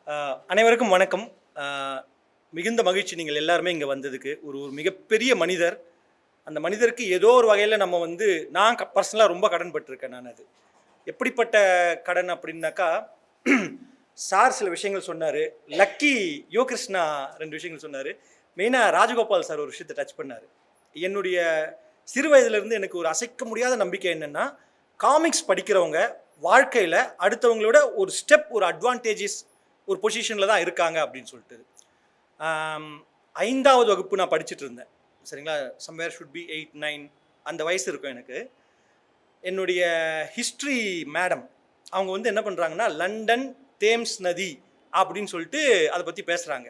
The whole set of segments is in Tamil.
அனைவருக்கும் வணக்கம். அ மிகுந்த மகிழ்ச்சி நீங்கள் எல்லாருமே இங்கே வந்ததுக்கு. ஒரு ஒரு மிகப்பெரிய மனிதர். அந்த மனிதருக்கு ஏதோ ஒரு வகையில் நம்ம வந்து நான் பர்சனலாக ரொம்ப கடன் பட்டிருக்கேன். நான் அது எப்படிப்பட்ட கடன் அப்படின்னாக்கா, சார் சில விஷயங்கள் சொன்னார். லக்கி யோகிருஷ்ணா 2 விஷயங்கள் சொன்னார். மெயினாக ராஜகோபால் சார் ஒரு விஷயத்தை டச் பண்ணார். என்னுடைய சிறு வயதிலிருந்து எனக்கு ஒரு அசைக்க முடியாத நம்பிக்கை என்னென்னா, காமிக்ஸ் படிக்கிறவங்க வாழ்க்கையில் அடுத்தவங்களோட ஒரு ஸ்டெப், ஒரு அட்வான்டேஜஸ், ஒரு பொசிஷனில் தான் இருக்காங்க அப்படின்னு சொல்லிட்டு. 5வது வகுப்பு நான் படிச்சுட்டு இருந்தேன். சரிங்களா, சம்வேர் ஷுட் பி 8, 9 அந்த வயசு இருக்கும் எனக்கு. என்னுடைய ஹிஸ்ட்ரி மேடம் அவங்க வந்து என்ன பண்ணுறாங்கன்னா, லண்டன் தேம்ஸ் நதி அப்படின்னு சொல்லிட்டு அதை பற்றி பேசுகிறாங்க.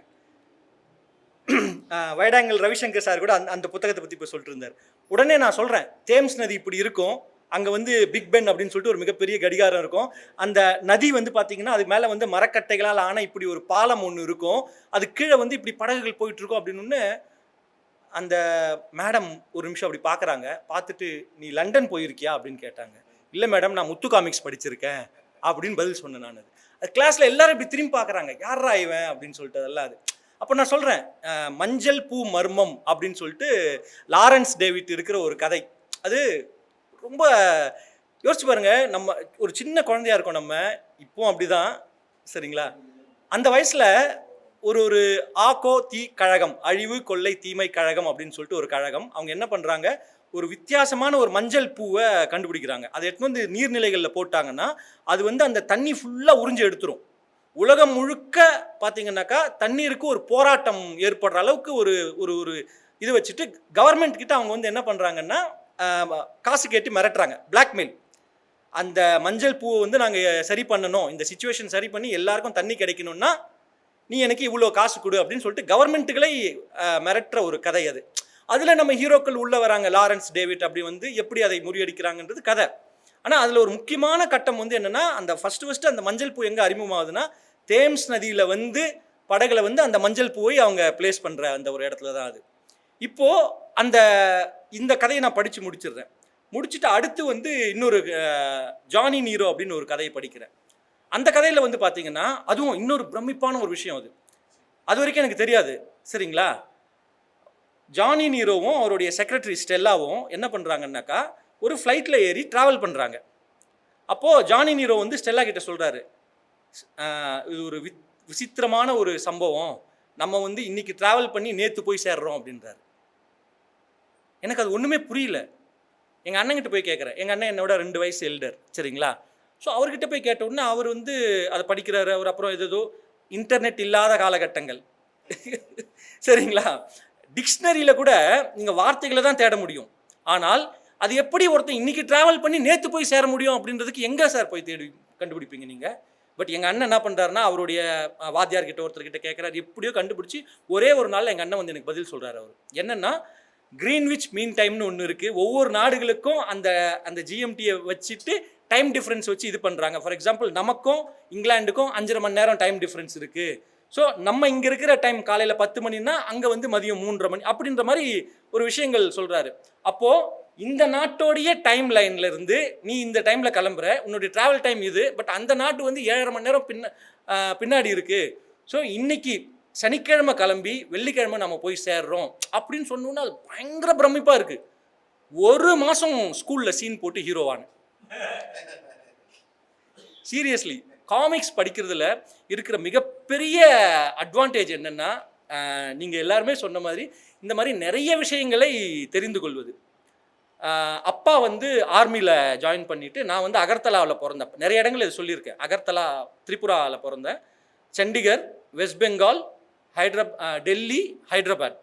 வைடாங்கல் ரவிசங்கர் சார் கூட அந்த புத்தகத்தை பற்றி இப்போ சொல்லிட்டு இருந்தார். உடனே நான் சொல்கிறேன், தேம்ஸ் நதி இப்படி இருக்கும், அங்கே வந்து பிக் பென் அப்படின்னு சொல்லிட்டு ஒரு மிகப்பெரிய கடிகாரம் இருக்கும். அந்த நதி வந்து பார்த்தீங்கன்னா அதுக்கு மேலே வந்து மரக்கட்டைகளால் ஆன இப்படி ஒரு பாலம் ஒன்று இருக்கும், அது கீழே வந்து இப்படி படகுகள் போயிட்டுருக்கும் அப்படின்னு. அந்த மேடம் ஒரு நிமிஷம் அப்படி பார்க்குறாங்க. பார்த்துட்டு, நீ லண்டன் போயிருக்கியா அப்படின்னு கேட்டாங்க. இல்லை மேடம், நான் முத்து காமிக்ஸ் படிச்சிருக்கேன் அப்படின்னு பதில் சொன்னேன். நான் அது கிளாஸில் எல்லாரும் இப்படி திரும்பி பார்க்குறாங்க, யாரா இவன் அப்படின்னு சொல்லிட்டு. அதெல்லாம் அது அப்போ நான் சொல்கிறேன், மஞ்சள் பூ மர்மம் அப்படின்னு சொல்லிட்டு லாரன்ஸ் டேவிட் இருக்கிற ஒரு கதை. அது ரொம்ப யோசிச்சு பாருங்க. நம்ம ஒரு சின்ன குழந்தையா இருக்கோம், நம்ம இப்போவும் அப்படிதான். சரிங்களா, அந்த வயசில் ஒரு ஒரு ஆக்கோ தீ கழகம், அழிவு கொள்ளை தீமை கழகம் அப்படின்னு சொல்லிட்டு ஒரு கழகம். அவங்க என்ன பண்ணுறாங்க, ஒரு வித்தியாசமான ஒரு மஞ்சள் பூவை கண்டுபிடிக்கிறாங்க. அதை எடுத்து வந்து நீர்நிலைகளில் போட்டாங்கன்னா அது வந்து அந்த தண்ணி ஃபுல்லாக உறிஞ்சு எடுத்துரும். உலகம் முழுக்க பார்த்தீங்கன்னாக்கா தண்ணீருக்கு ஒரு போராட்டம் ஏற்படுற அளவுக்கு ஒரு ஒரு ஒரு இது வச்சுட்டு கவர்மெண்ட் கிட்ட அவங்க வந்து என்ன பண்ணுறாங்கன்னா, காசு கேட்டு மிரட்டுறாங்க, பிளாக்மெயில். அந்த மஞ்சள் பூவை வந்து நாங்கள் சரி பண்ணணும், இந்த சிச்சுவேஷன் சரி பண்ணி எல்லாருக்கும் தண்ணி கிடைக்கணும்னா நீ எனக்கு இவ்வளோ காசு கொடு அப்படின்னு சொல்லிட்டு கவர்மெண்ட்டுகளை மிரட்டுற ஒரு கதை அது. அதில் நம்ம ஹீரோக்கள் உள்ளே வராங்க, லாரன்ஸ் டேவிட் அப்படி வந்து எப்படி அதை முறியடிக்கிறாங்கன்றது கதை. ஆனால் அதில் ஒரு முக்கியமான கட்டம் வந்து என்னென்னா, அந்த ஃபஸ்ட்டு அந்த மஞ்சள் பூ எங்கே அறிமுகமாகுதுன்னா, தேம்ஸ் நதியில் வந்து படகுல வந்து அந்த மஞ்சள் பூவை அவங்க பிளேஸ் பண்ணுற அந்த ஒரு இடத்துல தான் அது. இப்போது இந்த கதையை நான் படித்து முடிச்சிடுறேன். முடிச்சுட்டு அடுத்து வந்து இன்னொரு ஜானி நீரோ அப்படின்னு ஒரு கதையை படிக்கிறேன். அந்த கதையில் வந்து பார்த்தீங்கன்னா அதுவும் இன்னொரு பிரமிப்பான ஒரு விஷயம். அது வரைக்கும் எனக்கு தெரியாது. சரிங்களா, ஜானி நீரோவும் அவருடைய செக்ரட்டரி ஸ்டெல்லாவும் என்ன பண்ணுறாங்கன்னாக்கா, ஒரு ஃப்ளைட்டில் ஏறி ட்ராவல் பண்ணுறாங்க. அப்போது ஜானி நீரோ வந்து ஸ்டெல்லா கிட்ட சொல்கிறாரு, இது ஒரு விசித்திரமான ஒரு சம்பவம், நம்ம வந்து இன்றைக்கி ட்ராவல் பண்ணி நேற்று போய் சேர்றோம் அப்படின்றாரு. எனக்கு அது ஒன்றுமே புரியல. எங்கள் அண்ணங்கிட்ட போய் கேட்குறேன். எங்கள் அண்ணன் என்னோட 2 வயசு எல்டர். சரிங்களா, ஸோ அவர்கிட்ட போய் கேட்ட உடனே அவர் வந்து அதை படிக்கிறாரு. அவர் அப்புறம் ஏதோ இன்டர்நெட் இல்லாத காலகட்டங்கள். சரிங்களா, டிக்ஷனரியில் கூட நீங்கள் வார்த்தைகளை தான் தேட முடியும். ஆனால் அது எப்படி ஒருத்தன் இன்றைக்கி ட்ராவல் பண்ணி நேற்று போய் சேர முடியும் அப்படின்றதுக்கு எங்கே சார் போய் தேடி கண்டுபிடிப்பீங்க நீங்கள்? பட் எங்கள் அண்ணன் என்ன பண்ணுறாருன்னா, அவருடைய வாத்தியார்கிட்ட ஒருத்தர்கிட்ட கேட்குறாரு. எப்படியோ கண்டுபிடிச்சி ஒரே ஒரு நாளில் எங்கள் அண்ணன் வந்து எனக்கு பதில் சொல்கிறார். அவர் என்னென்னா, கிரீன்விச் மீன் டைம்னு ஒன்று இருக்குது. ஒவ்வொரு நாடுகளுக்கும் அந்த ஜிஎம்டியை வச்சுட்டு டைம் டிஃப்ரென்ஸ் வச்சு இது பண்ணுறாங்க. ஃபார் எக்ஸாம்பிள், நமக்கும் இங்கிலாண்டுக்கும் 5.5 மணி நேரம் டைம் டிஃப்ரென்ஸ் இருக்குது. ஸோ நம்ம இங்கே இருக்கிற டைம் காலையில் 10 மணின்னா அங்கே வந்து மதியம் 3:30 மணி அப்படின்ற மாதிரி ஒரு விஷயங்கள் சொல்கிறாரு. அப்போது இந்த நாட்டோடைய டைம் லைனில் இருந்து நீ இந்த டைமில் கிளம்புற, உன்னுடைய ட்ராவல் டைம் இது, பட் அந்த நாட்டு வந்து 7.5 மணி நேரம் பின்னாடி இருக்குது. ஸோ இன்னைக்கு சனிக்கிழமை கிளம்பி வெள்ளிக்கிழமை நம்ம போய் சேர்றோம் அப்படின்னு சொன்னோன்னா அது பயங்கர பிரமிப்பாக இருக்குது. 1 மாதம் ஸ்கூலில் சீன் போட்டு ஹீரோவான. சீரியஸ்லி, காமிக்ஸ் படிக்கிறதுல இருக்கிற மிகப்பெரிய அட்வான்டேஜ் என்னென்னா, நீங்கள் எல்லாருமே சொன்ன மாதிரி இந்த மாதிரி நிறைய விஷயங்களை தெரிந்து கொள்வது. அப்பா வந்து ஆர்மியில் ஜாயின் பண்ணிவிட்டு, நான் வந்து அகர்தலாவில் பிறந்தேன். நிறைய இடங்கள் இது சொல்லியிருக்கேன். அகர்தலா திரிபுராவில் பிறந்தேன். சண்டிகர், வெஸ்ட் பெங்கால், டெல்லி, ஹைதராபாத்.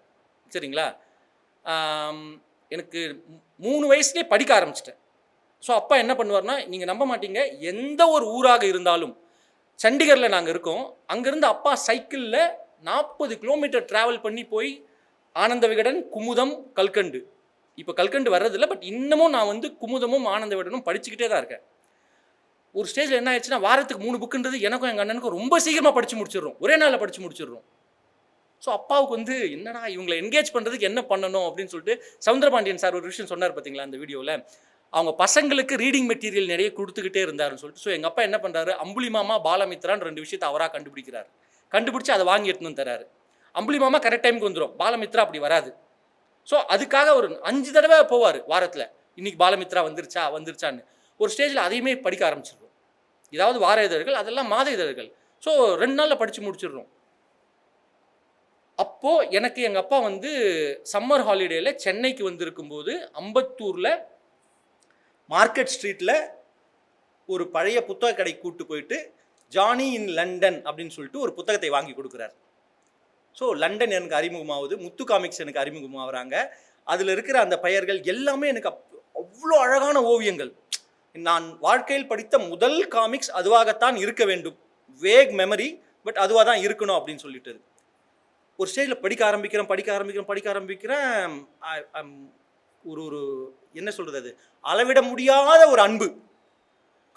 சரிங்களா, எனக்கு 3 வயசுலேயே படிக்க ஆரம்பிச்சிட்டேன். ஸோ அப்பா என்ன பண்ணுவார்னா, நீங்கள் நம்ப மாட்டீங்க, எந்த ஒரு ஊராக இருந்தாலும், சண்டிகரில் நாங்கள் இருக்கோம், அங்கேருந்து அப்பா சைக்கிளில் 40 கிலோமீட்டர் ட்ராவல் பண்ணி போய் ஆனந்த விகடன், குமுதம், கல்கண்டு. இப்போ கல்கண்டு வர்றதில்லை, பட் இன்னமும் நான் வந்து குமுதமும் ஆனந்த விகடனும் படிச்சுக்கிட்டே தான் இருக்கேன். ஒரு ஸ்டேஜில் என்ன ஆயிடுச்சுன்னா, வாரத்துக்கு 3 புக்குன்றது எனக்கும் எங்கள் அண்ணனுக்கும் ரொம்ப சீக்கிரமாக படித்து முடிச்சிடுறோம், ஒரே நாளில் படித்து முடிச்சிடுறோம். ஸோ அப்பாவுக்கு வந்து என்னடா இவங்களை என்கேஜ் பண்ணுறதுக்கு என்ன பண்ணணும் அப்படின்னு சொல்லிட்டு, சவுந்தரபாண்டியன் சார் ஒரு விஷயம் சொன்னார் பார்த்தீங்களா அந்த வீடியோவில். அவங்க பசங்களுக்கு ரீடிங் மெட்டீரியல் நிறைய கொடுத்துக்கிட்டே இருந்தாருன்னு சொல்லிட்டு, ஸோ எங்கள் அப்பா என்ன பண்ணுறாரு, அம்புலி மாமா பாலமித்ரான்னு 2 விஷயத்தை அவராக கண்டுபிடிக்கிறார். கண்டுபிடிச்சி அதை வாங்கி எடுத்துன்னு வந்து தராரு. அம்புலி மாமா கரெக்ட் டைமுக்கு வந்துடும், பாலமித்ரா அப்படி வராது. ஸோ அதுக்காக ஒரு 5 தடவை போவார் வாரத்தில், இன்னைக்கு பாலமித்ரா வந்துருச்சான்னு. ஒரு ஸ்டேஜில் அதையுமே படிக்க ஆரம்பிச்சிடுறோம். ஏதாவது வார இதழ்கள், அதெல்லாம் மாத இதழ்கள். ஸோ 2 நாளில் படித்து முடிச்சிடுறோம். அப்போது எனக்கு எங்கள் அப்பா வந்து சம்மர் ஹாலிடேயில் சென்னைக்கு வந்திருக்கும்போது அம்பத்தூரில் மார்க்கெட் ஸ்ட்ரீட்டில் ஒரு பழைய புத்தக கடை கூட்டு போயிட்டு ஜானி இன் லண்டன் அப்படின்னு சொல்லிட்டு ஒரு புத்தகத்தை வாங்கி கொடுக்குறார். ஸோ லண்டன் எனக்கு அறிமுகமாகுது, முத்து காமிக்ஸ் எனக்கு அறிமுகமாகறாங்க. அதில் இருக்கிற அந்த பெயர்கள் எல்லாமே எனக்கு அவ்வளோ அழகான ஓவியங்கள். நான் வாழ்க்கையில் படித்த முதல் காமிக்ஸ் அதுவாகத்தான் இருக்க வேண்டும். வேக் மெமரி, பட் அதுவாக தான் இருக்கணும் அப்படின்னு சொல்லிட்டு ஒரு ஸ்டேஜில் படிக்க ஆரம்பிக்கிறேன். ஒரு என்ன சொல்கிறது, அது அளவிட முடியாத ஒரு அன்பு.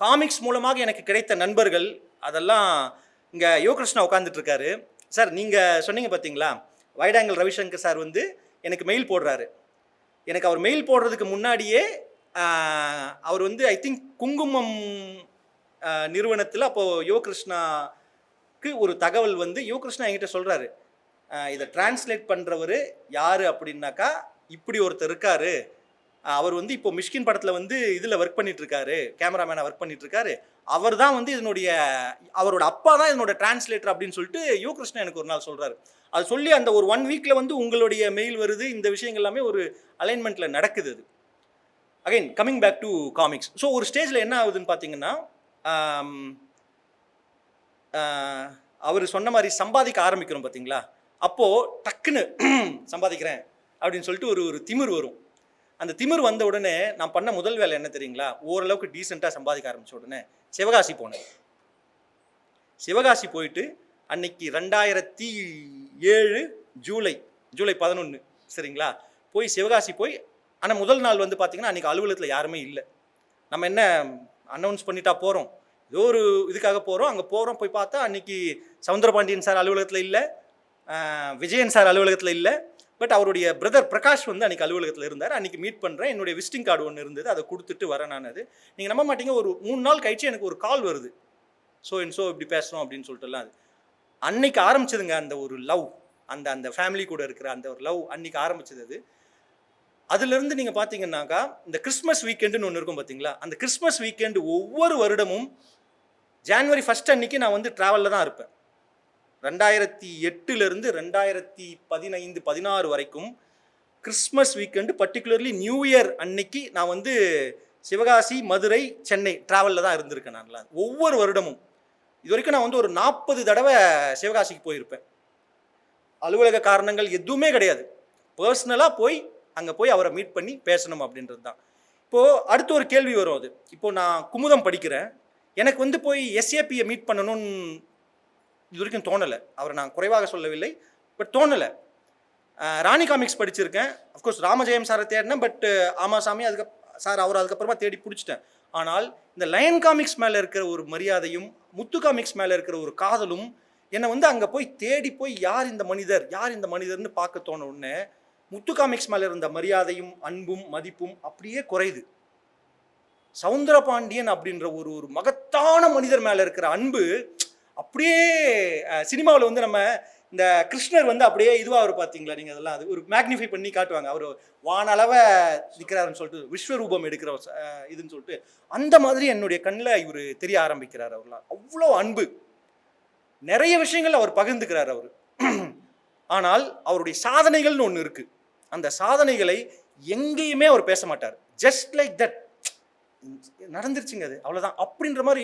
காமிக்ஸ் மூலமாக எனக்கு கிடைத்த நண்பர்கள் அதெல்லாம். இங்கே யோகிருஷ்ணா உட்காந்துட்டு இருக்காரு சார். நீங்கள் சொன்னீங்க பார்த்தீங்களா, வைடாங்கல் ரவிசங்கர் சார் வந்து எனக்கு மெயில் போடுறாரு. எனக்கு அவர் மெயில் போடுறதுக்கு முன்னாடியே அவர் வந்து ஐ திங்க் குங்குமம் நிறுவனத்தில் அப்போது யோகிருஷ்ணாக்கு ஒரு தகவல் வந்து யோகிருஷ்ணா என்கிட்ட சொல்கிறாரு, இதை டிரான்ஸ்லேட் பண்ணுறவர் யார் அப்படின்னாக்கா இப்படி ஒருத்தர் இருக்கார், அவர் வந்து இப்போ மிஷ்கின் படத்தில் வந்து இதில் ஒர்க் பண்ணிகிட்ருக்காரு, கேமராமேனாக ஒர்க் பண்ணிகிட்ருக்காரு, அவர் தான் வந்து அவரோட அப்பா தான் இதனோட டிரான்ஸ்லேட்டர் அப்படின்னு சொல்லிட்டு யோகிருஷ்ணா எனக்கு ஒரு நாள் சொல்கிறாரு. அது சொல்லி அந்த ஒரு 1 வீக்கில் வந்து உங்களுடைய மெயில் வருது, இந்த விஷயங்கள் எல்லாமே ஒரு அலைன்மெண்ட்டில் நடக்குது. அது again coming back to comics. So ஒரு ஸ்டேஜில் என்ன ஆகுதுன்னு பார்த்தீங்கன்னா, அவர் சொன்ன மாதிரி சம்பாதிக்க ஆரம்பிக்கிறோம் பார்த்தீங்களா, அப்போது டக்குன்னு சம்பாதிக்கிறேன் அப்படின்னு சொல்லிட்டு ஒரு திமிர் வரும். அந்த திமிர் வந்த உடனே நான் பண்ண முதல் வேலை என்ன தெரியுங்களா, ஓரளவுக்கு டீசெண்டாக சம்பாதிக்க ஆரம்பித்த உடனே சிவகாசி போனேன். சிவகாசி போயிட்டு அன்னைக்கு 2007 ஜூலை 11 சரிங்களா, போய் சிவகாசி போய். ஆனால் முதல் நாள் வந்து பார்த்திங்கன்னா அன்றைக்கி அலுவலகத்தில் யாருமே இல்லை. நம்ம என்ன அனௌன்ஸ் பண்ணிட்டா போகிறோம், ஏதோ ஒரு இதுக்காக போகிறோம். அங்கே போகிறோம், போய் பார்த்தா அன்றைக்கி சவுந்தரபாண்டியன் சார் அலுவலகத்தில் இல்லை, விஜயன் சார் அலுவலகத்தில் இல்லை. பட் அவருடைய பிரதர் பிரகாஷ் வந்து அன்றைக்கி அலுவலகத்தில் இருந்தார். அன்றைக்கி மீட் பண்ணுறேன். என்னுடைய விசிட்டிங் கார்டு ஒன்று இருந்தது, அதை கொடுத்துட்டு வரேன் நான். அது நீங்கள் நம்ப மாட்டீங்க, ஒரு 3 நாள் கழிச்சு எனக்கு ஒரு கால் வருது, ஸோ இப்படி பேசுகிறோம் அப்படின்னு சொல்லிட்டுலாம். அது அன்னைக்கு ஆரம்பிச்சதுங்க அந்த ஒரு லவ், அந்த ஃபேமிலி கூட இருக்கிற அந்த ஒரு லவ் அன்றைக்கி ஆரம்பிச்சது. அது அதுலேருந்து நீங்கள் பார்த்தீங்கன்னாக்கா இந்த கிறிஸ்மஸ் வீக்கெண்டுன்னு ஒன்று இருக்கும் பார்த்தீங்களா, அந்த கிறிஸ்மஸ் வீக்கெண்டு ஒவ்வொரு வருடமும் ஜான்வரி 1 அன்னைக்கு நான் வந்து ட்ராவலில் தான் இருப்பேன். 2008 2015 16 வரைக்கும் Christmas weekend, particularly new year அன்னைக்கு நான் வந்து சிவகாசி, மதுரை, சென்னை ட்ராவலில் தான் இருந்திருக்கேன். நான் ஒவ்வொரு வருடமும் இது வரைக்கும் நான் வந்து ஒரு 40 தடவை சிவகாசிக்கு போயிருப்பேன். அலுவலக காரணங்கள் எதுவுமே கிடையாது, பர்சனலாக போய் அங்கே போய் அவரை மீட் பண்ணி பேசணும் அப்படின்றது தான். இப்போது அடுத்த ஒரு கேள்வி வரும். அது இப்போது நான் குமுதம் படிக்கிறேன், எனக்கு வந்து போய் எஸ்ஏபியை மீட் பண்ணணும்னு இது வரைக்கும் தோணலை. அவரை நான் குறைவாக சொல்லவில்லை, பட் தோணலை. ராணி காமிக்ஸ் படிச்சிருக்கேன், அஃப்கோர்ஸ் ராமஜெயம் சாரை தேடினேன், பட் ஆமாசாமி அதுக்கப்புறமா தேடி பிடிச்சிட்டேன். ஆனால் இந்த லயன் காமிக்ஸ் மேலே இருக்கிற ஒரு மரியாதையும் முத்து காமிக்ஸ் மேலே இருக்கிற ஒரு காதலும் என்னை வந்து அங்கே போய் தேடி போய் யார் இந்த மனிதர்னு பார்க்க தோண உடனே முத்து காமிக்ஸ் மேலே இருந்த மரியாதையும் அன்பும் மதிப்பும் அப்படியே குறையுது. சவுந்தரபாண்டியன் அப்படின்ற ஒரு மகத்தான மனிதர் மேலே இருக்கிற அன்பு அப்படியே சினிமாவில் வந்து நம்ம இந்த கிருஷ்ணர் வந்து அப்படியே இதுவாக ஒரு பார்த்தீங்களா நீங்கள், அதெல்லாம் அது ஒரு மேக்னிஃபை பண்ணி காட்டுவாங்க, அவர் வானளவை நிற்கிறாருன்னு சொல்லிட்டு விஸ்வரூபம் எடுக்கிற இதுன்னு சொல்லிட்டு, அந்த மாதிரி என்னுடைய கண்ணில் இவர் தெரிய ஆரம்பிக்கிறார். அவர்லாம் அவ்வளோ அன்பு, நிறைய விஷயங்கள் அவர் பகிர்ந்துக்கிறார் அவர். ஆனால் அவருடைய சாதனைகள்னு ஒன்று இருக்குது, அந்த சாதனைகளை எங்கேயுமே அவர் பேச மாட்டார். ஜஸ்ட் லைக் தட் நடந்துருச்சுங்க, அது அவ்வளோதான் அப்படின்ற மாதிரி.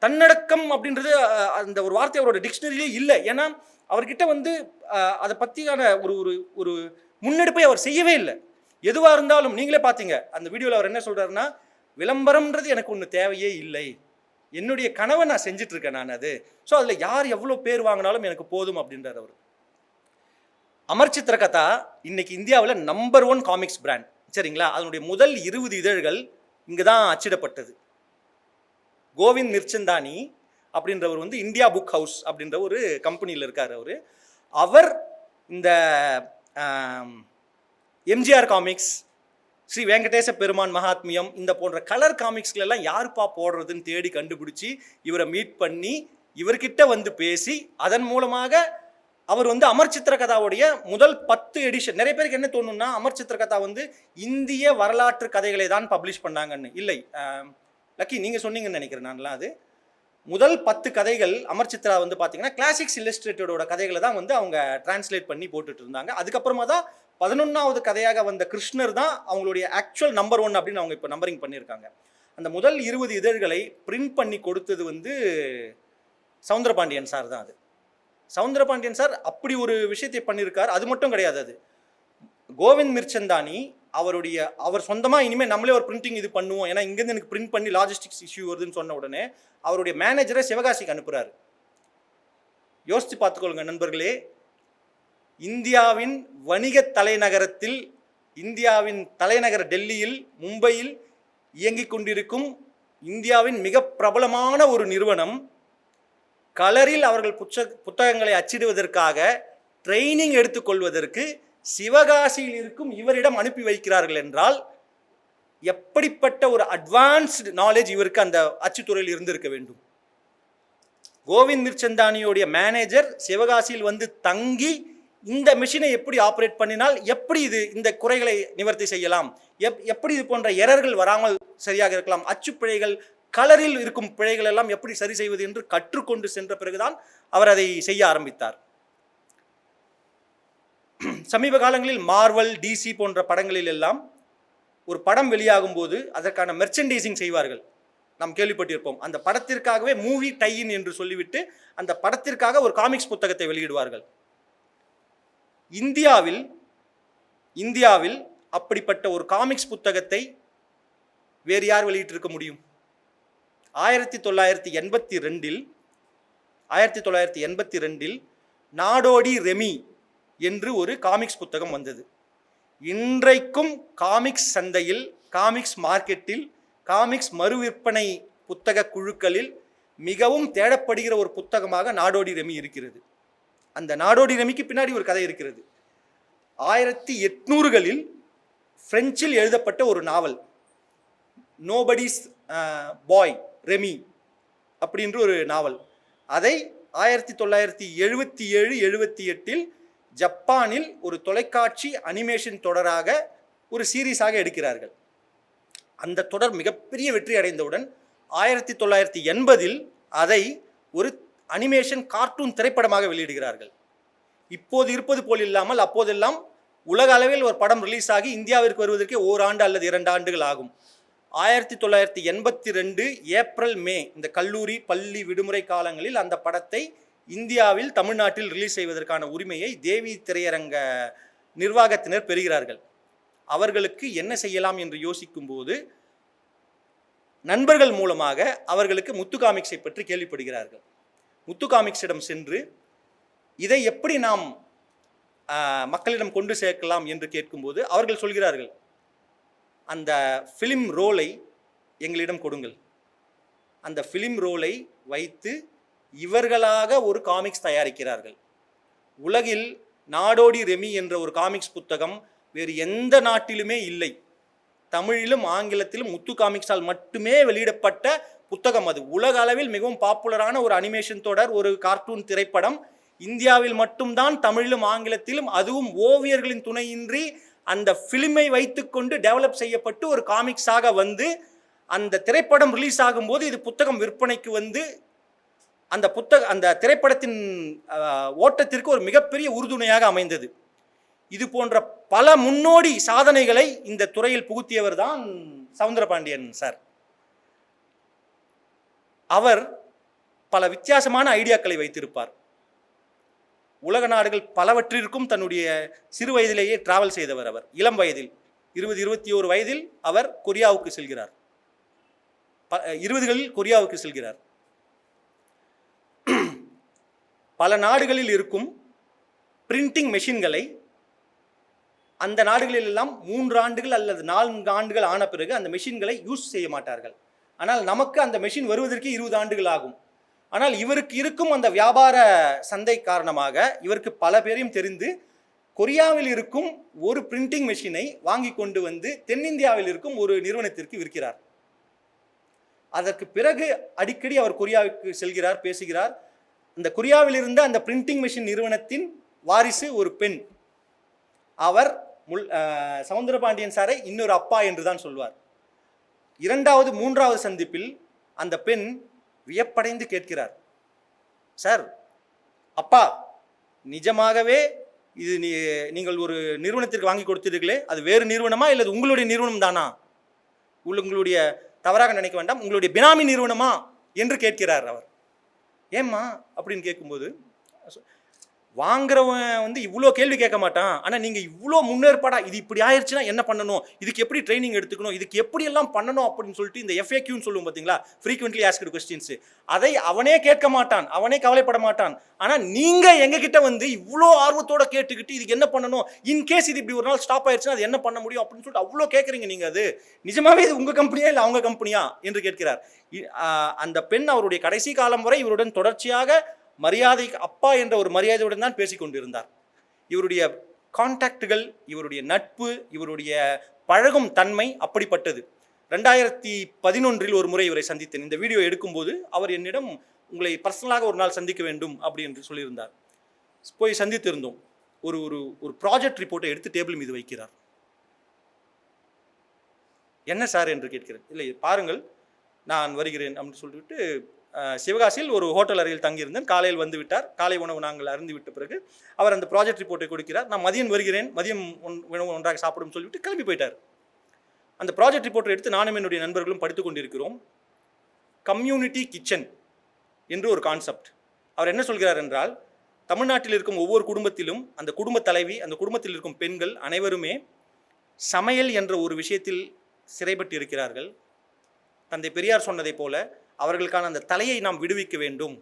தன்னடக்கம் அப்படின்றது அந்த ஒரு வார்த்தை அவரோட டிக்ஷனரியிலே இல்லை. ஏன்னா அவர்கிட்ட வந்து அதை பற்றியான ஒரு முன்னெடுப்பை அவர் செய்யவே இல்லை. எதுவாக இருந்தாலும் நீங்களே பார்த்தீங்க அந்த வீடியோவில் அவர் என்ன சொல்கிறாருன்னா, விளம்பரம்ன்றது எனக்கு ஒன்று தேவையே இல்லை, என்னுடைய கனவை நான் செஞ்சிட்ருக்கேன் நான் அது, ஸோ அதில் யார் எவ்வளோ பேர் வாங்கினாலும் எனக்கு போதும் அப்படின்றார் அவர். அமர் சித்திர கதா இன்னைக்கு இந்தியாவில் நம்பர் 1 காமிக்ஸ் பிராண்ட் சரிங்களா. அதனுடைய முதல் 20 இதழ்கள் இங்கே தான் அச்சிடப்பட்டது. கோவிந்த் மிர்ச்சந்தானி அப்படின்றவர் வந்து இந்தியா புக் ஹவுஸ் அப்படின்ற ஒரு கம்பெனியில் இருக்கார். அவர் இந்த எம்ஜிஆர் காமிக்ஸ், ஸ்ரீ வெங்கடேச பெருமான் மகாத்மியம் இந்த போன்ற கலர் காமிக்ஸ்கள் எல்லாம் யாருப்பா போடுறதுன்னு தேடி கண்டுபிடிச்சி இவரை மீட் பண்ணி இவர்கிட்ட வந்து பேசி அதன் மூலமாக அவர் வந்து அமர் சித்திர கதாவுடைய முதல் 10 எடிஷன். நிறைய பேருக்கு என்ன தோணும்னா அமர் சித்திர கதா வந்து இந்திய வரலாற்று கதைகளை தான் பப்ளிஷ் பண்ணாங்கன்னு. இல்லை, லக்கி நீங்கள் சொன்னீங்கன்னு நினைக்கிறேன் நான்லாம். அது முதல் 10 கதைகள் அமர் சித்ரா வந்து பார்த்தீங்கன்னா கிளாசிக்ஸ் இல்லஸ்ட்ரேட்டடோட கதைகளை தான் வந்து அவங்க டிரான்ஸ்லேட் பண்ணி போட்டுட்டு இருந்தாங்க. அதுக்கப்புறமா தான் 11வது கதையாக வந்த கிருஷ்ணர் தான் அவங்களுடைய ஆக்சுவல் நம்பர் 1 அப்படின்னு அவங்க இப்போ நம்பரிங் பண்ணியிருக்காங்க. அந்த முதல் 20 இதழ்களை பிரிண்ட் பண்ணி கொடுத்தது வந்து சவுந்தரபாண்டியன் சார் தான். அது சவுந்தரபாண்டியன் சார் அப்படி ஒரு விஷயத்தை பண்ணியிருக்கார். அது மட்டும் கிடையாது, அது கோவிந்த் மிர்ச்சந்தானி அவர் சொந்தமாக இனிமேல் நம்மளே ஒரு பிரிண்டிங் இது பண்ணுவோம், ஏன்னா இங்கேருந்து எனக்கு பிரிண்ட் பண்ணி லாஜிஸ்டிக்ஸ் இஷ்யூ வருதுன்னு சொன்ன உடனே அவருடைய மேனேஜரை சிவகாசிக்கு அனுப்புகிறாரு. யோசித்து பார்த்துக்கொள்ளுங்க நண்பர்களே, இந்தியாவின் வணிக தலைநகரத்தில், இந்தியாவின் தலைநகர் டெல்லியில், மும்பையில் இயங்கிக் கொண்டிருக்கும் இந்தியாவின் மிக பிரபலமான ஒரு நிறுவனம் கலரில் அவர்கள் புத்தகங்களை அச்சிடுவதற்காக ட்ரைனிங் எடுத்துக்கொள்வதற்கு சிவகாசியில் இருக்கும் இவரிடம் அனுப்பி வைக்கிறார்கள் என்றால் எப்படிப்பட்ட ஒரு அட்வான்ஸ்டு நாலேஜ் இவருக்கு அந்த அச்சுத்துறையில் இருந்திருக்க வேண்டும். கோவிந்த் மிர்ச்சந்தானியோடைய மேனேஜர் சிவகாசியில் வந்து தங்கி இந்த மிஷினை எப்படி ஆப்ரேட் பண்ணினால் எப்படி இந்த குறைகளை நிவர்த்தி செய்யலாம், எப்படி இது போன்ற எரர்கள் வராமல் சரியாக இருக்கலாம், அச்சுப்பிழைகள் கலரில் இருக்கும் பிழைகள் எல்லாம் எப்படி சரி செய்வது என்று கற்றுக்கொண்டு சென்ற பிறகுதான் அவர் அதை செய்ய ஆரம்பித்தார். சமீப காலங்களில் மார்வல், டிசி போன்ற படங்களில் எல்லாம் ஒரு படம் வெளியாகும் போது அதற்கான மெர்ச்சன்டைசிங் செய்வார்கள். நாம் கேள்விப்பட்டிருப்போம். அந்த படத்திற்காகவே மூவி டையின் என்று சொல்லிவிட்டு அந்த படத்திற்காக ஒரு காமிக்ஸ் புத்தகத்தை வெளியிடுவார்கள். இந்தியாவில் அப்படிப்பட்ட ஒரு காமிக்ஸ் புத்தகத்தை வேறு யார் வெளியிட்டிருக்க முடியும்? 1982இல் நாடோடி ரெமி என்று ஒரு காமிக்ஸ் புத்தகம் வந்தது. இன்றைக்கும் காமிக்ஸ் சந்தையில், காமிக்ஸ் மார்க்கெட்டில், காமிக்ஸ் மறு விற்பனை புத்தக குழுக்களில் மிகவும் தேடப்படுகிற ஒரு புத்தகமாக நாடோடி ரெமி இருக்கிறது. அந்த நாடோடி ரெமிக்கு பின்னாடி ஒரு கதை இருக்கிறது. 1800களில் பிரெஞ்சில் எழுதப்பட்ட ஒரு நாவல், நோபடிஸ் பாய் ரெமி அப்படின்ற ஒரு நாவல். அதை 1977-78இல் ஜப்பானில் ஒரு தொலைக்காட்சி அனிமேஷன் தொடராக ஒரு சீரீஸாக எடுக்கிறார்கள். அந்த தொடர் மிகப்பெரிய வெற்றி அடைந்தவுடன் 1980இல் அதை ஒரு அனிமேஷன் கார்ட்டூன் திரைப்படமாக வெளியிடுகிறார்கள். இப்போது இருப்பது போல் இல்லாமல் அப்போதெல்லாம் உலக அளவில் ஒரு படம் ரிலீஸ் ஆகி இந்தியாவிற்கு வருவதற்கே ஓராண்டு அல்லது 2 ஆண்டுகள் ஆகும். 1982 ஏப்ரல் மே இந்த கல்லூரி பள்ளி விடுமுறை காலங்களில் அந்த படத்தை இந்தியாவில் தமிழ்நாட்டில் ரிலீஸ் செய்வதற்கான உரிமையை தேவி திரையரங்க நிர்வாகத்தினர் பெறுகிறார்கள். அவர்களுக்கு என்ன செய்யலாம் என்று யோசிக்கும் போது நண்பர்கள் மூலமாக அவர்களுக்கு முத்து காமிக்ஸை பற்றி கேள்விப்படுகிறார்கள். முத்து காமிக்ஸிடம் சென்று இதை எப்படி நாம் மக்களிடம் கொண்டு சேர்க்கலாம் என்று கேட்கும்போது அவர்கள் சொல்கிறார்கள், அந்த ஃபிலிம் ரோலை எங்களிடம் கொடுங்கள். அந்த ஃபிலிம் ரோலை வைத்து இவர்களாக ஒரு காமிக்ஸ் தயாரிக்கிறார்கள். உலகில் நாடோடி ரெமி என்ற ஒரு காமிக்ஸ் புத்தகம் வேறு எந்த நாட்டிலுமே இல்லை. தமிழிலும் ஆங்கிலத்திலும் முத்து காமிக்ஸால் மட்டுமே வெளியிடப்பட்ட புத்தகம். அது உலக அளவில் மிகவும் பாப்புலரான ஒரு அனிமேஷன் தொடர், ஒரு கார்ட்டூன் திரைப்படம். இந்தியாவில் மட்டும்தான் தமிழிலும் ஆங்கிலத்திலும், அதுவும் ஓவியர்களின் துணையின்றி அந்த ஃபிலிமை வைத்துக்கொண்டு டெவலப் செய்யப்பட்டு ஒரு காமிக்ஸாக வந்து அந்த திரைப்படம் ரிலீஸ் ஆகும்போது இது புத்தகம் விற்பனைக்கு வந்து அந்த திரைப்படத்தின் ஓட்டத்திற்கு ஒரு மிகப்பெரிய உறுதுணையாக அமைந்தது. இது போன்ற பல முன்னோடி சாதனைகளை இந்த துறையில் புகுத்தியவர் தான் சவுந்தரபாண்டியன் சார். அவர் பல வித்தியாசமான ஐடியாக்களை வைத்திருப்பார். உலக நாடுகள் பலவற்றிற்கும் தன்னுடைய சிறு வயதிலேயே டிராவல் செய்தவர். அவர் இளம் வயதில் 20-21 வயதில் அவர் கொரியாவுக்கு செல்கிறார். 20களில் கொரியாவுக்கு செல்கிறார். பல நாடுகளில் இருக்கும் பிரிண்டிங் மெஷின்களை அந்த நாடுகளில் எல்லாம் 3 ஆண்டுகள் அல்லது 4 ஆண்டுகள் ஆன பிறகு அந்த மெஷின்களை யூஸ் செய்ய மாட்டார்கள். ஆனால் நமக்கு அந்த மெஷின் வருவதற்கு 20 ஆண்டுகள் ஆகும். ஆனால் இவருக்கு இருக்கும் அந்த வியாபார சந்தை காரணமாக இவருக்கு பல பேரையும் தெரிந்து கொரியாவில் இருக்கும் ஒரு பிரிண்டிங் மெஷினை வாங்கி கொண்டு வந்து தென்னிந்தியாவில் இருக்கும் ஒரு நிறுவனத்திற்கு விற்கிறார். அதற்கு பிறகு அடிக்கடி அவர் கொரியாவுக்கு செல்கிறார், பேசுகிறார். அந்த கொரியாவில் இருந்த அந்த பிரிண்டிங் மெஷின் நிறுவனத்தின் வாரிசு ஒரு பெண். அவர் சவுந்தரபாண்டியன் சாரை இன்னொரு அப்பா என்று தான் சொல்வார். இரண்டாவது மூன்றாவது சந்திப்பில் அந்த பெண் வியப்படைந்து கேட்கிறார், சார் அப்பா, நிஜமாகவே இது நீங்கள் ஒரு நிறுவனத்திற்கு வாங்கி கொடுத்தீர்களே, அது வேறு நிறுவனமா இல்லை உங்களுடைய நிறுவனம் தானா? உங்களுடைய, தவறாக நினைக்க வேண்டாம், உங்களுடைய பினாமி நிறுவனமா என்று கேட்கிறார் அவர். ஏம்மா அப்படின்னு கேட்கும்போது, வாங்குறவன் வந்து இவ்வளோ கேள்வி கேட்க மாட்டான், ஆனால் நீங்கள் இவ்வளோ முன்னேற்பாடா, இது இப்படி ஆயிடுச்சுன்னா என்ன பண்ணணும், இதுக்கு எப்படி ட்ரைனிங் எடுத்துக்கணும், இதுக்கு எப்படி எல்லாம் பண்ணணும் அப்படின்னு சொல்லிட்டு இந்த FAQன்னு சொல்லுவோம் பார்த்தீங்களா, ஃப்ரீக்வெண்ட்லி ஆஸ்க்டு கொஸ்டின்ஸ், அதை அவனே கேட்க மாட்டான், அவனே கவலைப்பட மாட்டான். ஆனால் நீங்கள் எங்ககிட்ட வந்து இவ்வளோ ஆர்வத்தோட கேட்டுக்கிட்டு இதுக்கு என்ன பண்ணணும், இன்கேஸ் இது இப்படி ஒரு நாள் ஸ்டாப் ஆயிடுச்சுன்னா அது என்ன பண்ண முடியும் அப்படின்னு சொல்லிட்டு அவ்வளோ கேட்குறீங்க நீங்கள். அது நிஜமாவே இது உங்கள் கம்பெனியா இல்லை அவங்க கம்பெனியா என்று கேட்கிறார். அந்த பெண் அவருடைய கடைசி காலம் வரை இவருடன் தொடர்ச்சியாக மரியாதை, அப்பா என்ற ஒரு மரியாதையுடன் தான் பேசிக் கொண்டிருந்தார். இவருடைய கான்டாக்டுகள், இவருடைய நட்பு, இவருடைய பழகும் தன்மை அப்படிப்பட்டது. 2011 ஒரு முறை இவரை சந்தித்தேன். இந்த வீடியோ எடுக்கும்போது அவர் என்னிடம் உங்களை பர்சனலாக ஒரு நாள் சந்திக்க வேண்டும் அப்படி என்று சொல்லியிருந்தார். போய் சந்தித்திருந்தோம். ஒரு ஒரு ஒரு ப்ராஜெக்ட் ரிப்போர்ட்டை எடுத்து டேபிள் மீது வைக்கிறார். என்ன சார் என்று கேட்கிறேன். இல்லை பாருங்கள், நான் வருகிறேன் அப்படின்னு சொல்லிவிட்டு சிவகாசியில் ஒரு ஹோட்டல் அறையில் தங்கியிருந்தேன். காலையில் வந்து விட்டார். காலை உணவு நாங்கள் அருந்து விட்ட பிறகு அவர் அந்த ப்ராஜெக்ட் ரிப்போர்ட்டை கொடுக்கிறார். நான் மதியம் வருகிறேன், மதியம் உணவு ஒன்றாக சாப்பிடும் சொல்லிவிட்டு கிளம்பி போயிட்டார். அந்த ப்ராஜெக்ட் ரிப்போர்ட்டை எடுத்து நானும் என்னுடைய நண்பர்களும் படித்து கொண்டிருக்கிறோம். கம்யூனிட்டி கிச்சன் என்று ஒரு கான்செப்ட். அவர் என்ன சொல்கிறார் என்றால், தமிழ்நாட்டில் இருக்கும் ஒவ்வொரு குடும்பத்திலும் அந்த குடும்ப தலைவி, அந்த குடும்பத்தில் இருக்கும் பெண்கள் அனைவருமே சமையல் என்ற ஒரு விஷயத்தில் சிறைப்பட்டு இருக்கிறார்கள். தந்தை பெரியார் சொன்னதை போல அவர்களுக்கான அந்த தலையை நாம் விடுவிக்க வேண்டும்.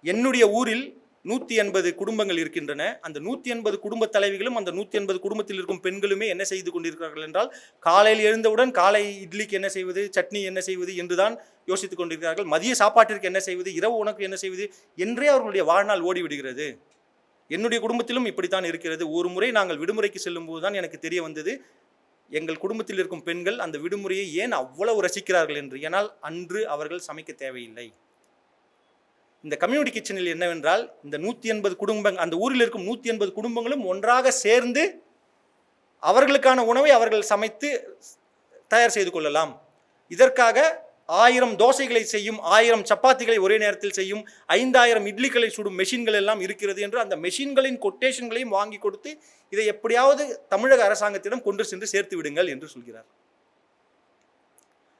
என்னுடைய ஊரில் 180 குடும்பங்கள் இருக்கின்றன. அந்த 180 குடும்ப தலைவிகளும் அந்த 180 குடும்பத்தில் இருக்கும் பெண்களுமே என்ன செய்து கொண்டிருக்கிறார்கள் என்றால், காலையில் எழுந்தவுடன் காலை இட்லிக்கு என்ன செய்வது, சட்னி என்ன செய்வது என்றுதான் யோசித்துக் கொண்டிருக்கிறார்கள். மதிய சாப்பாட்டிற்கு என்ன செய்வது, இரவு உணவுக்கு என்ன செய்வது என்றே அவர்களுடைய வாழ்நாள் ஓடிவிடுகிறது. என்னுடைய குடும்பத்திலும் இப்படித்தான் இருக்கிறது. ஒரு முறை நாங்கள் விடுமுறைக்கு செல்லும் போது தான் எனக்கு தெரிய வந்தது, எங்கள் குடும்பத்தில் இருக்கும் பெண்கள் அந்த விடுமுறையை ஏன் அவ்வளவு ரசிக்கிறார்கள் என்று. ஏனால் அன்று அவர்கள் சமைக்க தேவையில்லை. இந்த கம்யூனிட்டி கிச்சனில் என்னவென்றால், இந்த 180 குடும்பங்கள், அந்த ஊரில் இருக்கும் 180 குடும்பங்களும் ஒன்றாக சேர்ந்து அவர்களுக்கான உணவை அவர்கள் சமைத்து தயார் செய்து கொள்ளலாம். இதற்காக 1000 தோசைகளை செய்யும், 1000 சப்பாத்திகளை ஒரே நேரத்தில் செய்யும், 5000 இட்லிகளை சுடும் மெஷின்கள் எல்லாம் இருக்கிறது என்று அந்த மெஷின்களின் கொட்டேஷன்களையும் வாங்கி கொடுத்து இதை எப்படியாவது தமிழக அரசாங்கத்திடம் கொண்டு சென்று சேர்த்து விடுங்கள் என்று சொல்கிறார்.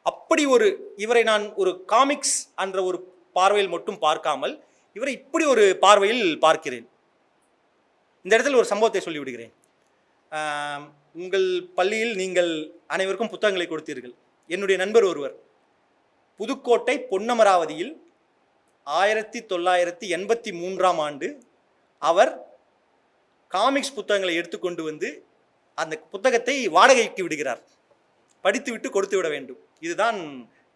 அப்படி ஒரு இவரை நான் ஒரு காமிக்ஸ் என்ற ஒரு பார்வையில் மட்டும் பார்க்காமல் இவரை இப்படி ஒரு பார்வையில் பார்க்கிறேன். இந்த இடத்தில் ஒரு சம்பவத்தை சொல்லிவிடுகிறேன். உங்கள் பள்ளியில் நீங்கள் அனைவருக்கும் புத்தகங்களை கொடுத்தீர்கள். என்னுடைய நண்பர் ஒருவர் புதுக்கோட்டை பொன்னமராவதியில் 1983 ஆண்டு அவர் காமிக்ஸ் புத்தகங்களை எடுத்துக்கொண்டு வந்து அந்த புத்தகத்தை வாடகைக்கு விடுகிறார். படித்துவிட்டு கொடுத்து விட வேண்டும். இதுதான்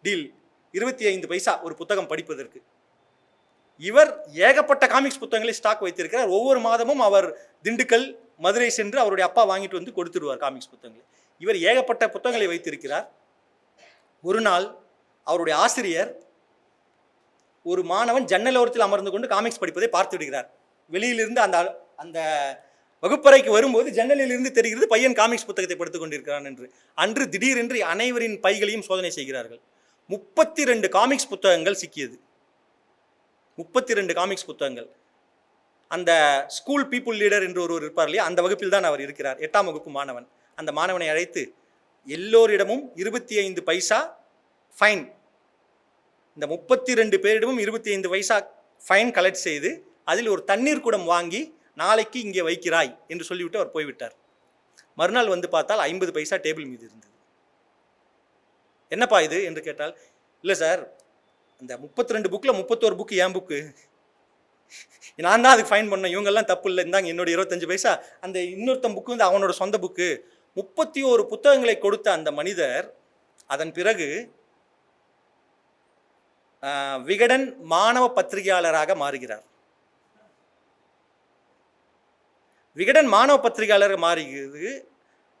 டீல். 25 பைசா ஒரு புத்தகம் படிப்பதற்கு. இவர் ஏகப்பட்ட காமிக்ஸ் புத்தகங்களை ஸ்டாக் வைத்திருக்கிறார். ஒவ்வொரு மாதமும் அவர் திண்டுக்கல், மதுரை சென்று அவருடைய அப்பா வாங்கிட்டு வந்து கொடுத்துடுவார் காமிக்ஸ் புத்தகங்களை. இவர் ஏகப்பட்ட புத்தகங்களை வைத்திருக்கிறார். ஒரு நாள் அவருடைய ஆசிரியர் ஒரு மாணவன் ஜன்னலோரத்தில் அமர்ந்து கொண்டு காமிக்ஸ் படிப்பதை பார்த்து விடுகிறார். வெளியிலிருந்து அந்த அந்த வகுப்பறைக்கு வரும்போது ஜன்னலிலிருந்து தெரிகிறது பையன் காமிக்ஸ் புத்தகத்தை படித்துக் கொண்டிருக்கிறான் என்று. அன்று திடீரென்று அனைவரின் பைகளையும் சோதனை செய்கிறார்கள். 32 காமிக்ஸ் புத்தகங்கள் சிக்கியது. 32 காமிக்ஸ் புத்தகங்கள். அந்த ஸ்கூல் பீப்புள் லீடர் என்று ஒருவர் இருப்பார் இல்லையா, அந்த வகுப்பில் தான் அவர் இருக்கிறார். 8ஆம் வகுப்பு மாணவன். அந்த மாணவனை அழைத்து எல்லோரிடமும் 25 பைசா ஃபைன், இந்த 32 பேரிடமும் 25 பைசா ஃபைன் கலெக்ட் செய்து அதில் ஒரு தண்ணீர் குடம் வாங்கி நாளைக்கு இங்கே வைக்கிறாய் என்று சொல்லிவிட்டு அவர் போய்விட்டார். மறுநாள் வந்து பார்த்தால் 50 பைசா டேபிள் மீது இருந்தது. என்னப்பா இது என்று கேட்டால், இல்லை சார், அந்த 32 புக்கில் 31 புக்கு என் புக்கு, நான் தான் அதுக்கு ஃபைன் பண்ணேன், இவங்கெல்லாம் தப்பு இல்லை, இந்தாங்க என்னோட 25 பைசா, அந்த இன்னொருத்தன் புக்கு வந்து அவனோட சொந்த புக்கு. 31 புத்தகங்களை கொடுத்த அந்த மனிதர் அதன் பிறகு விகடன் மாணவ பத்திரிகையாளராக மாறுகிறார். விகடன் மாணவ பத்திரிகையாளர் மாறுகிறது.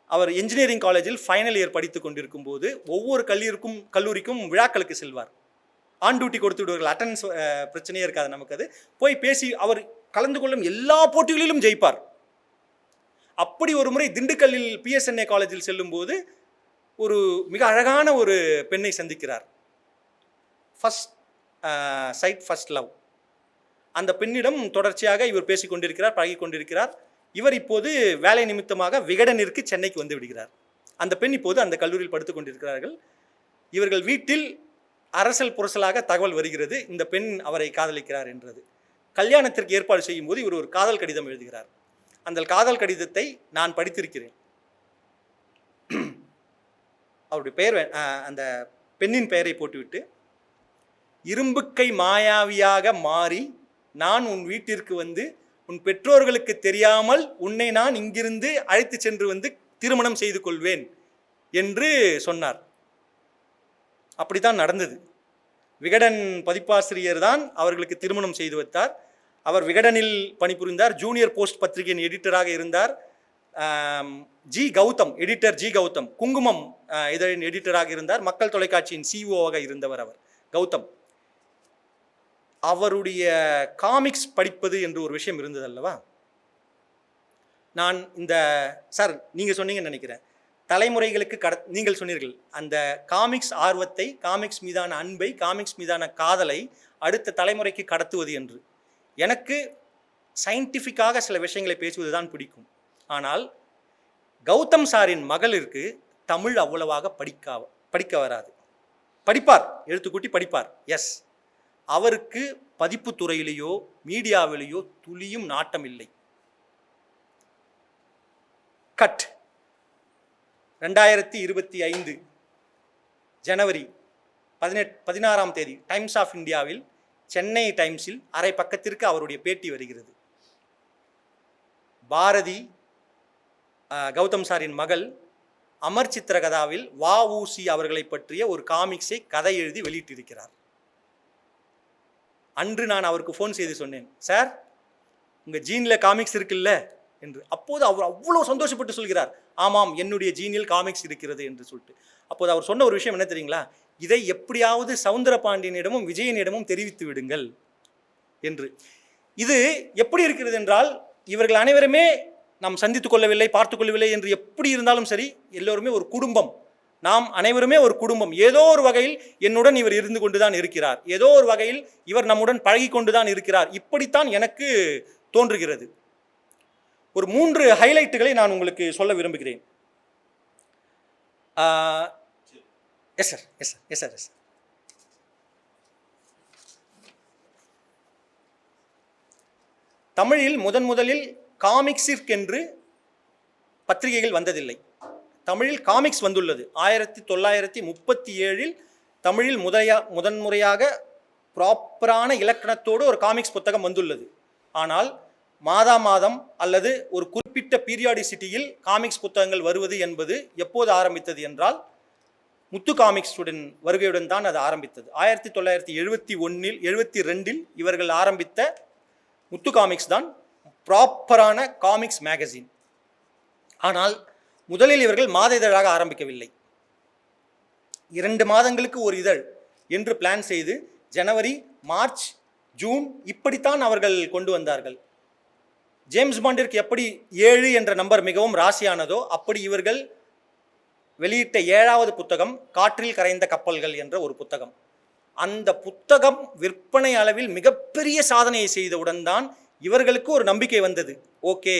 அவர் இன்ஜினியரிங் காலேஜில் ஃபைனல் இயர் படித்து கொண்டிருக்கும் போது ஒவ்வொரு கல்லூரிக்கும் விழாக்களுக்கு செல்வார். ஆன் டியூட்டி கொடுத்து விடுவார்கள். அட்டண்டன்ஸ் பிரச்சனையே இருக்காது நமக்கு. அது போய் பேசி அவர் கலந்து கொள்ளும் எல்லா போட்டிகளிலும் ஜெயிப்பார். அப்படி ஒரு முறை திண்டுக்கல்லில் PSNA காலேஜில் செல்லும் போது ஒரு மிக அழகான ஒரு பெண்ணை சந்திக்கிறார். First sight first love. அந்த பெண்ணிடம் தொடர்ச்சியாக இவர் பேசி கொண்டிருக்கிறார், பழகி கொண்டிருக்கிறார். இவர் இப்போது வேலை நிமித்தமாக விகடனிற்கு சென்னைக்கு வந்து விடுகிறார். அந்த பெண் இப்போது அந்த கல்லூரியில் படுத்துக் கொண்டிருக்கிறார்கள். இவர்கள் வீட்டில் அரசல் புரசலாக தகவல் வருகிறது, இந்த பெண் அவரை காதலிக்கிறார் என்றது. கல்யாணத்திற்கு ஏற்பாடு செய்யும் போது இவர் ஒரு காதல் கடிதம் எழுதுகிறார். அந்த காதல் கடிதத்தை நான் படித்திருக்கிறேன். அவருடைய பெயர், அந்த பெண்ணின் பெயரை போட்டுவிட்டு, இரும்புக்கை மாயாவியாக மாறி நான் உன் வீட்டிற்கு வந்து உன் பெற்றோர்களுக்கு தெரியாமல் உன்னை நான் இங்கிருந்து அழைத்து சென்று வந்து திருமணம் செய்து கொள்வேன் என்று சொன்னார். அப்படித்தான் நடந்தது. விகடன் பதிப்பாசிரியர் தான் அவர்களுக்கு திருமணம் செய்து வைத்தார். அவர் விகடனில் பணிபுரிந்தார். ஜூனியர் போஸ்ட் பத்திரிகையின் எடிட்டராக இருந்தார். எடிட்டர் ஜி கௌதம் குங்குமம் இதழின் எடிட்டராக இருந்தார். மக்கள் தொலைக்காட்சியின் சிஓவாக இருந்தவர் அவர் கௌதம். அவருடைய காமிக்ஸ் படிப்பது என்று ஒரு விஷயம் இருந்தது அல்லவா? நான் சார் நீங்கள் சொன்னீங்கன்னு நினைக்கிறேன், தலைமுறைகளுக்கு நீங்கள் சொன்னீர்கள் அந்த காமிக்ஸ் ஆர்வத்தை, காமிக்ஸ் மீதான அன்பை, காமிக்ஸ் மீதான காதலை அடுத்த தலைமுறைக்கு கடத்துவது என்று. எனக்கு சயின்டிஃபிக்காக சில விஷயங்களை பேசுவது தான் பிடிக்கும். ஆனால் கௌதம் சாரின் மகளிருக்கு தமிழ் அவ்வளவாக படிக்க வராது. படிப்பார், எழுத்துக்கூட்டி படிப்பார், எஸ். அவருக்கு பதிப்பு துறையிலேயோ மீடியாவிலேயோ துளியும் நாட்டம் இல்லை. கட் 2025 ஜனவரி 16ஆம் தேதி டைம்ஸ் ஆஃப் இந்தியாவில், சென்னை டைம்ஸில் அரை பக்கத்திற்கு அவருடைய பேட்டி வருகிறது. பாரதி, கௌதம் சாரின் மகள், அமர் சித்திரகதாவில் வ.உ.சி. அவர்களை பற்றிய ஒரு காமிக்ஸை கதை எழுதி வெளியிட்டிருக்கிறார். அன்று நான் அவருக்கு ஃபோன் செய்து சொன்னேன், சார் உங்கள் ஜீனில் காமிக்ஸ் இருக்குல்ல என்று. அப்போது அவர் அவ்வளோ சந்தோஷப்பட்டு சொல்கிறார், ஆமாம் என்னுடைய ஜீனில் காமிக்ஸ் இருக்கிறது என்று சொல்லிட்டு. அப்போது அவர் சொன்ன ஒரு விஷயம் என்ன தெரியுங்களா? இதை எப்படியாவது சவுந்தரபாண்டியனிடமும் விஜயனிடமும் தெரிவித்து விடுங்கள் என்று. இது எப்படி இருக்கிறது என்றால், இவர்கள் அனைவருமே நாம் சந்தித்து கொள்ளவில்லை, பார்த்து கொள்ளவில்லை என்று எப்படி இருந்தாலும் சரி, எல்லோருமே ஒரு குடும்பம். நாம் அனைவருமே ஒரு குடும்பம். ஏதோ ஒரு வகையில் என்னுடன் இவர் இருந்து கொண்டுதான் இருக்கிறார், ஏதோ ஒரு வகையில் இவர் நம்முடன் பழகி கொண்டுதான் இருக்கிறார். இப்படித்தான் எனக்கு தோன்றுகிறது. ஒரு 3 ஹைலைட்டுகளை நான் உங்களுக்கு சொல்ல விரும்புகிறேன். Yes sir, yes sir, yes sir, yes sir. தமிழில் முதலில் காமிக்ஸிற்கென்று பத்திரிகைகள் வந்ததில்லை. தமிழில் காமிக்ஸ் வந்துள்ளது 1937 தமிழில் முதன்முறையாக ப்ராப்பரான இலக்கணத்தோடு ஒரு காமிக்ஸ் புத்தகம் வந்துள்ளது. ஆனால் மாதம் அல்லது ஒரு குறிப்பிட்ட பீரியாடிசிட்டியில் காமிக்ஸ் புத்தகங்கள் வருவது என்பது எப்போது ஆரம்பித்தது என்றால், முத்து காமிக்ஸுடன் வருகையுடன் தான் அது ஆரம்பித்தது. 1972 இவர்கள் ஆரம்பித்த முத்து காமிக்ஸ் தான் ப்ராப்பரான காமிக்ஸ் மேகசின். ஆனால் முதலில் இவர்கள் மாத இதழாக ஆரம்பிக்கவில்லை. 2 மாதங்களுக்கு ஒரு இதழ் என்று பிளான் செய்து ஜனவரி, மார்ச், ஜூன் இப்படித்தான் அவர்கள் கொண்டு வந்தார்கள். ஜேம்ஸ் பாண்டிற்கு எப்படி 7 என்ற நம்பர் மிகவும் ராசியானதோ, அப்படி இவர்கள் வெளியிட்ட 7வது புத்தகம் காற்றில் கரைந்த கப்பல்கள் என்ற ஒரு புத்தகம். அந்த புத்தகம் விற்பனை அளவில் மிகப்பெரிய சாதனையை செய்தவுடன் தான் இவர்களுக்கு ஒரு நம்பிக்கை வந்தது, ஓகே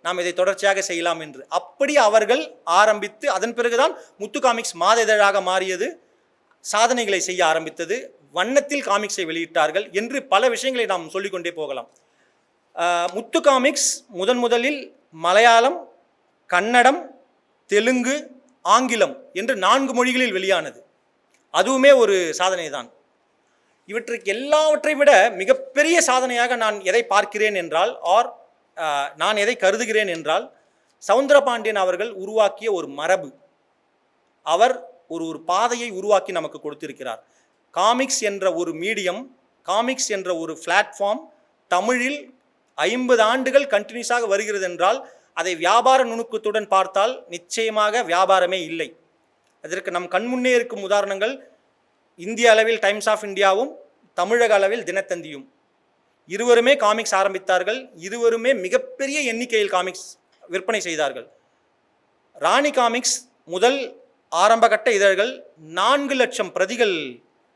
நாம் இதை தொடர்ச்சியாக செய்யலாம் என்று. அப்படி அவர்கள் ஆரம்பித்து அதன் பிறகுதான் முத்து காமிக்ஸ் மாத இதழாக மாறியது, சாதனைகளை செய்ய ஆரம்பித்தது, வண்ணத்தில் காமிக்ஸை வெளியிட்டார்கள் என்று பல விஷயங்களை நாம் சொல்லிக்கொண்டே போகலாம். முத்து காமிக்ஸ் முதலில் மலையாளம், கன்னடம், தெலுங்கு, ஆங்கிலம் என்று 4 மொழிகளில் வெளியானது. அதுவுமே ஒரு சாதனை தான். இவற்றுக்கு எல்லாவற்றை விட மிகப்பெரிய சாதனையாக நான் எதை பார்க்கிறேன் என்றால், நான் எதை கருதுகிறேன் என்றால், சவுந்தரபாண்டியன் அவர்கள் உருவாக்கிய ஒரு மரபு, அவர் ஒரு பாதையை உருவாக்கி நமக்கு கொடுத்திருக்கிறார். காமிக்ஸ் என்ற ஒரு மீடியம், காமிக்ஸ் என்ற ஒரு பிளாட்ஃபார்ம் தமிழில் 50 ஆண்டுகள் கண்டினியூஸாக வருகிறது என்றால் அதை வியாபார நுணுக்கத்துடன் பார்த்தால் நிச்சயமாக வியாபாரமே இல்லை. அதற்கு நம் கண்முன்னே இருக்கும் உதாரணங்கள் இந்திய அளவில் டைம்ஸ் ஆஃப் இந்தியாவும் தமிழக அளவில் தினத்தந்தியும். இருவருமே காமிக்ஸ் ஆரம்பித்தார்கள், இருவருமே மிகப்பெரிய எண்ணிக்கையில் காமிக்ஸ் விற்பனை செய்தார்கள். ராணி காமிக்ஸ் முதல் ஆரம்பகட்ட இதழ்கள் 4 லட்சம் பிரதிகள்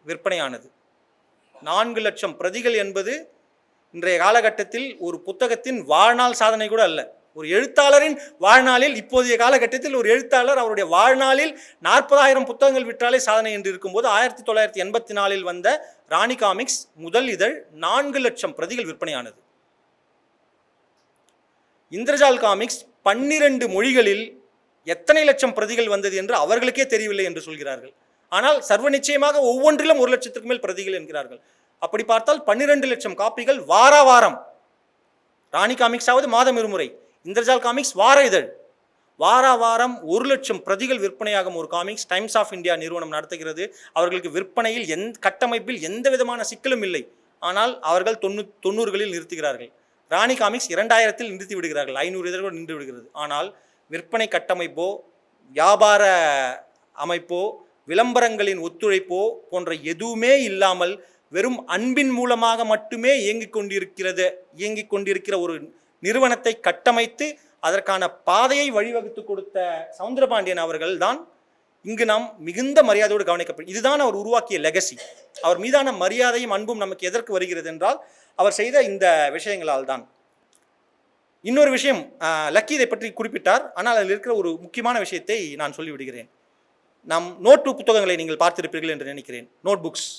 விற்பனையானது. 4 லட்சம் பிரதிகள் என்பது இன்றைய காலகட்டத்தில் ஒரு புத்தகத்தின் வாழ்நாள் சாதனை கூட அல்ல. ஒரு எழுத்தாளரின் வாழ்நாளில், இப்போதைய காலகட்டத்தில் ஒரு எழுத்தாளர் அவருடைய வாழ்நாளில் 40,000 புத்தகங்கள் விற்றாலே சாதனை என்று இருக்கும்போது 1984 வந்த ராணி காமிக்ஸ் முதல் இதழ் 4 லட்சம் பிரதிகள் விற்பனையானது. இந்திரஜால் காமிக்ஸ் 12 மொழிகளில் எத்தனை லட்சம் பிரதிகள் வந்தது என்று அவர்களுக்கே தெரியவில்லை என்று சொல்கிறார்கள். ஆனால் சர்வ நிச்சயமாக ஒவ்வொன்றிலும் 1 லட்சத்துக்கு மேல் பிரதிகள் என்கிறார்கள். அப்படி பார்த்தால் 12 லட்சம் காப்பிகள் வாரம். ராணி காமிக்ஸாவது மாதம் இருமுறை, இந்திரஜால் காமிக்ஸ் வார இதழ். வாரம் 1 லட்சம் பிரதிகள் விற்பனையாகும் ஒரு காமிக்ஸ் டைம்ஸ் ஆஃப் இந்தியா நிறுவனம் நடத்துகிறது. அவர்களுக்கு விற்பனையில் கட்டமைப்பில் எந்த விதமான சிக்கலும் இல்லை. ஆனால் அவர்கள் 90களில் நிறுத்துகிறார்கள். ராணி காமிக்ஸ் 2000 நிறுத்தி விடுகிறார்கள். 500 இதழ்கள் நின்று விடுகிறது. ஆனால் விற்பனை கட்டமைப்போ, வியாபார அமைப்போ, விளம்பரங்களின் ஒத்துழைப்போ போன்ற எதுவுமே இல்லாமல் வெறும் அன்பின் மூலமாக மட்டுமே இயங்கிக் கொண்டிருக்கிற ஒரு நிறுவனத்தை கட்டமைத்து அதற்கான பாதையை வழிவகுத்து கொடுத்த சவுந்தரபாண்டியன் அவர்கள் தான் இங்கு நாம் மிகுந்த மரியாதையோடு கவனிக்கப்படும். இதுதான் அவர் உருவாக்கிய லெகசி. அவர் மீதான மரியாதையும் அன்பும் நமக்கு எதற்கு வருகிறது என்றால் அவர் செய்த இந்த விஷயங்களால் தான். இன்னொரு விஷயம், லக்கி இதை பற்றி குறிப்பிட்டார். ஆனால் அதில் இருக்கிற ஒரு முக்கியமான விஷயத்தை நான் சொல்லிவிடுகிறேன். நம் நோட்டு புத்தகங்களை நீங்கள் பார்த்திருப்பீர்கள் என்று நினைக்கிறேன். Note books.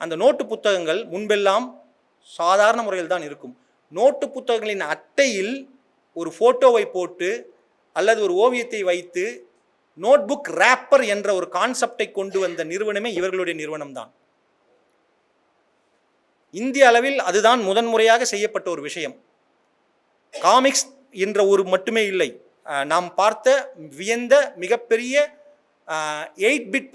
அந்த நோட்டு புத்தகங்கள் முன்பெல்லாம் சாதாரண முறையில் தான் இருக்கும். நோட்டு புத்தகங்களின் அட்டையில் ஒரு ஃபோட்டோவை போட்டு அல்லது ஒரு ஓவியத்தை வைத்து நோட்புக் ரேப்பர் என்ற ஒரு கான்செப்டை கொண்டு வந்த நிறுவனமே இவர்களுடைய நிறுவனம் தான். இந்திய அளவில் அதுதான் முதன்முறையாக செய்யப்பட்ட ஒரு விஷயம். காமிக்ஸ் என்ற ஒரு மட்டுமே இல்லை, நாம் பார்த்த வியந்த மிகப்பெரிய 8 பிட்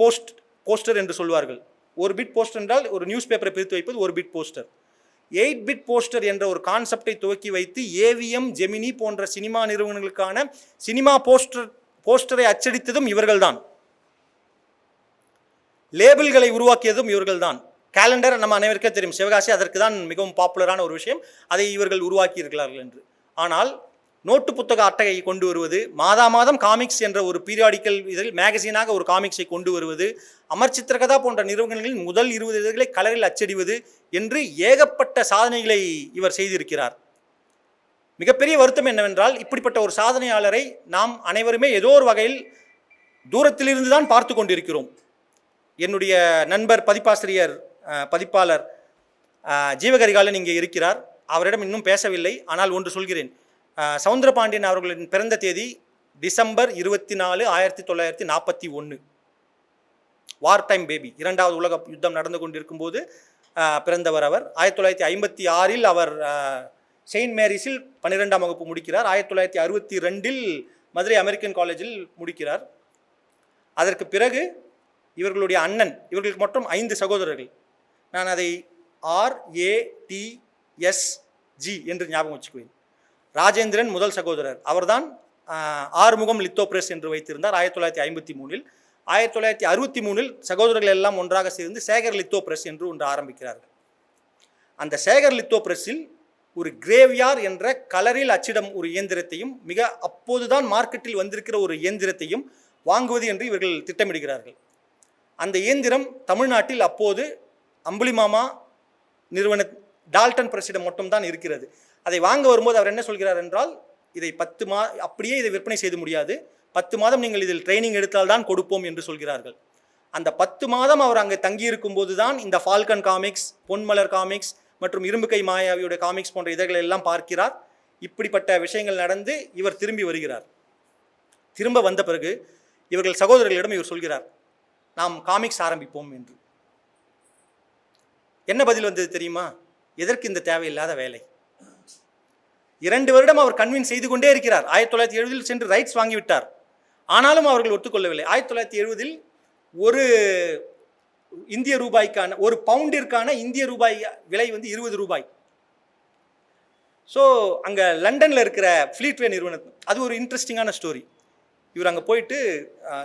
போஸ்டர் என்று சொல்வார்கள். ஒரு பிட் போஸ்டர் என்றால் ஒரு நியூஸ் பேப்பரை பிரித்து வைப்பது ஒரு பிட் போஸ்டர். 8 பிட் போஸ்டர் என்ற ஒரு கான்செப்டை துவக்கி வைத்து ஏவிஎம், ஜெமினி போன்ற சினிமா நிறுவனங்களுக்கான சினிமா போஸ்டரை அச்சடித்ததும் இவர்கள்தான். லேபிள்களை உருவாக்கியதும் இவர்கள்தான். கேலண்டர் நம்ம அனைவருக்கே தெரியும், சிவகாசி அதற்கு தான் மிகவும் பாப்புலரான ஒரு விஷயம். அதை இவர்கள் உருவாக்கி இருக்கிறார்கள் என்று. ஆனால் நோட்டு புத்தக அட்டையை கொண்டு வருவது, மாதம் காமிக்ஸ் என்ற ஒரு பீரியாடிக்கல் இதில் மேகசீனாக ஒரு காமிக்ஸை கொண்டு வருவது, அமர் சித்திரகதா போன்ற நிறுவனங்களில் முதல் 20 இதழ்களை கலரில் அச்சடிவது என்று ஏகப்பட்ட சாதனைகளை இவர் செய்திருக்கிறார். மிகப்பெரிய வருத்தம் என்னவென்றால் இப்படிப்பட்ட ஒரு சாதனையாளரை நாம் அனைவருமே ஏதோ ஒரு வகையில் தூரத்திலிருந்து தான் பார்த்து கொண்டிருக்கிறோம். என்னுடைய நண்பர் பதிப்பாளர் ஜீவகரிகாலன் இங்கே இருக்கிறார். அவரிடம் இன்னும் பேசவில்லை. ஆனால் ஒன்று சொல்கிறேன், சவுந்தரபாண்டியன் அவர்களின் பிறந்த தேதி டிசம்பர் 24, 1941. வார் டைம் பேபி. 2வது உலக யுத்தம் நடந்து கொண்டிருக்கும் போது பிறந்தவர் அவர். 1956 அவர் செயின்ட் மேரிஸில் 12ஆம் வகுப்பு முடிக்கிறார். 1962 மதுரை அமெரிக்கன் காலேஜில் முடிக்கிறார். அதற்கு பிறகு இவர்களுடைய அண்ணன், இவர்களுக்கு மட்டும் 5 சகோதரர்கள். நான் அதை RATSG என்று ஞாபகம் வச்சுக்குவேன். ராஜேந்திரன் முதல் சகோதரர். அவர்தான் ஆறுமுகம் லித்தோ பிரஸ் என்று வைத்திருந்தார் 1953. 1963 சகோதரர்கள் எல்லாம் ஒன்றாக சேர்ந்து சேகர் லித்தோ பிரஸ் என்று ஒன்று ஆரம்பிக்கிறார்கள். அந்த சேகர் லித்தோ பிரஸில் ஒரு கிரேவியார் என்ற கலரில் அச்சிடும் ஒரு இயந்திரத்தையும், மிக அப்போதுதான் மார்க்கெட்டில் வந்திருக்கிற ஒரு இயந்திரத்தையும் வாங்குவது என்று இவர்கள் திட்டமிடுகிறார்கள். அந்த இயந்திரம் தமிழ்நாட்டில் அப்போது அம்புலிமாமா நிறுவன டால்டன் பிரஸிடம் மட்டும்தான் இருக்கிறது. அதை வாங்க வரும்போது அவர் என்ன சொல்கிறார் என்றால், இதை 10 அப்படியே இதை விற்பனை செய்து முடியாது, 10 மாதம் நீங்கள் இதில் ட்ரைனிங் எடுத்தால் தான் கொடுப்போம் என்று சொல்கிறார்கள். அந்த 10 மாதம் அவர் அங்கே தங்கியிருக்கும் போது தான் இந்த ஃபால்கன் காமிக்ஸ், பொன்மலர் காமிக்ஸ் மற்றும் இரும்புக்கை மாயாவியுடைய காமிக்ஸ் போன்ற இதழ்களை எல்லாம் பார்க்கிறார். இப்படிப்பட்ட விஷயங்கள் நடந்து இவர் திரும்பி வருகிறார். திரும்ப வந்த பிறகு இவர்கள் சகோதரர்களிடம் இவர் சொல்கிறார், நாம் காமிக்ஸ் ஆரம்பிப்போம் என்று. என்ன பதில் வந்தது தெரியுமா? எதற்கு இந்த தேவையில்லாத வேலை? 2 வருடம் அவர் கன்வின்ஸ் செய்து கொண்டே இருக்கிறார். 1970 சென்று ரைட்ஸ் வாங்கிவிட்டார். ஆனாலும் அவர்கள் ஒத்துக்கொள்ளவில்லை. 1970 ஒரு இந்திய ரூபாய்க்கான, ஒரு பவுண்டிற்கான இந்திய ரூபாய் விலை வந்து 20 ரூபாய். ஸோ அங்கே லண்டனில் இருக்கிற ஃப்ளீட்வே நிறுவனம், அது ஒரு இன்ட்ரெஸ்டிங்கான ஸ்டோரி. இவர் அங்கே போயிட்டு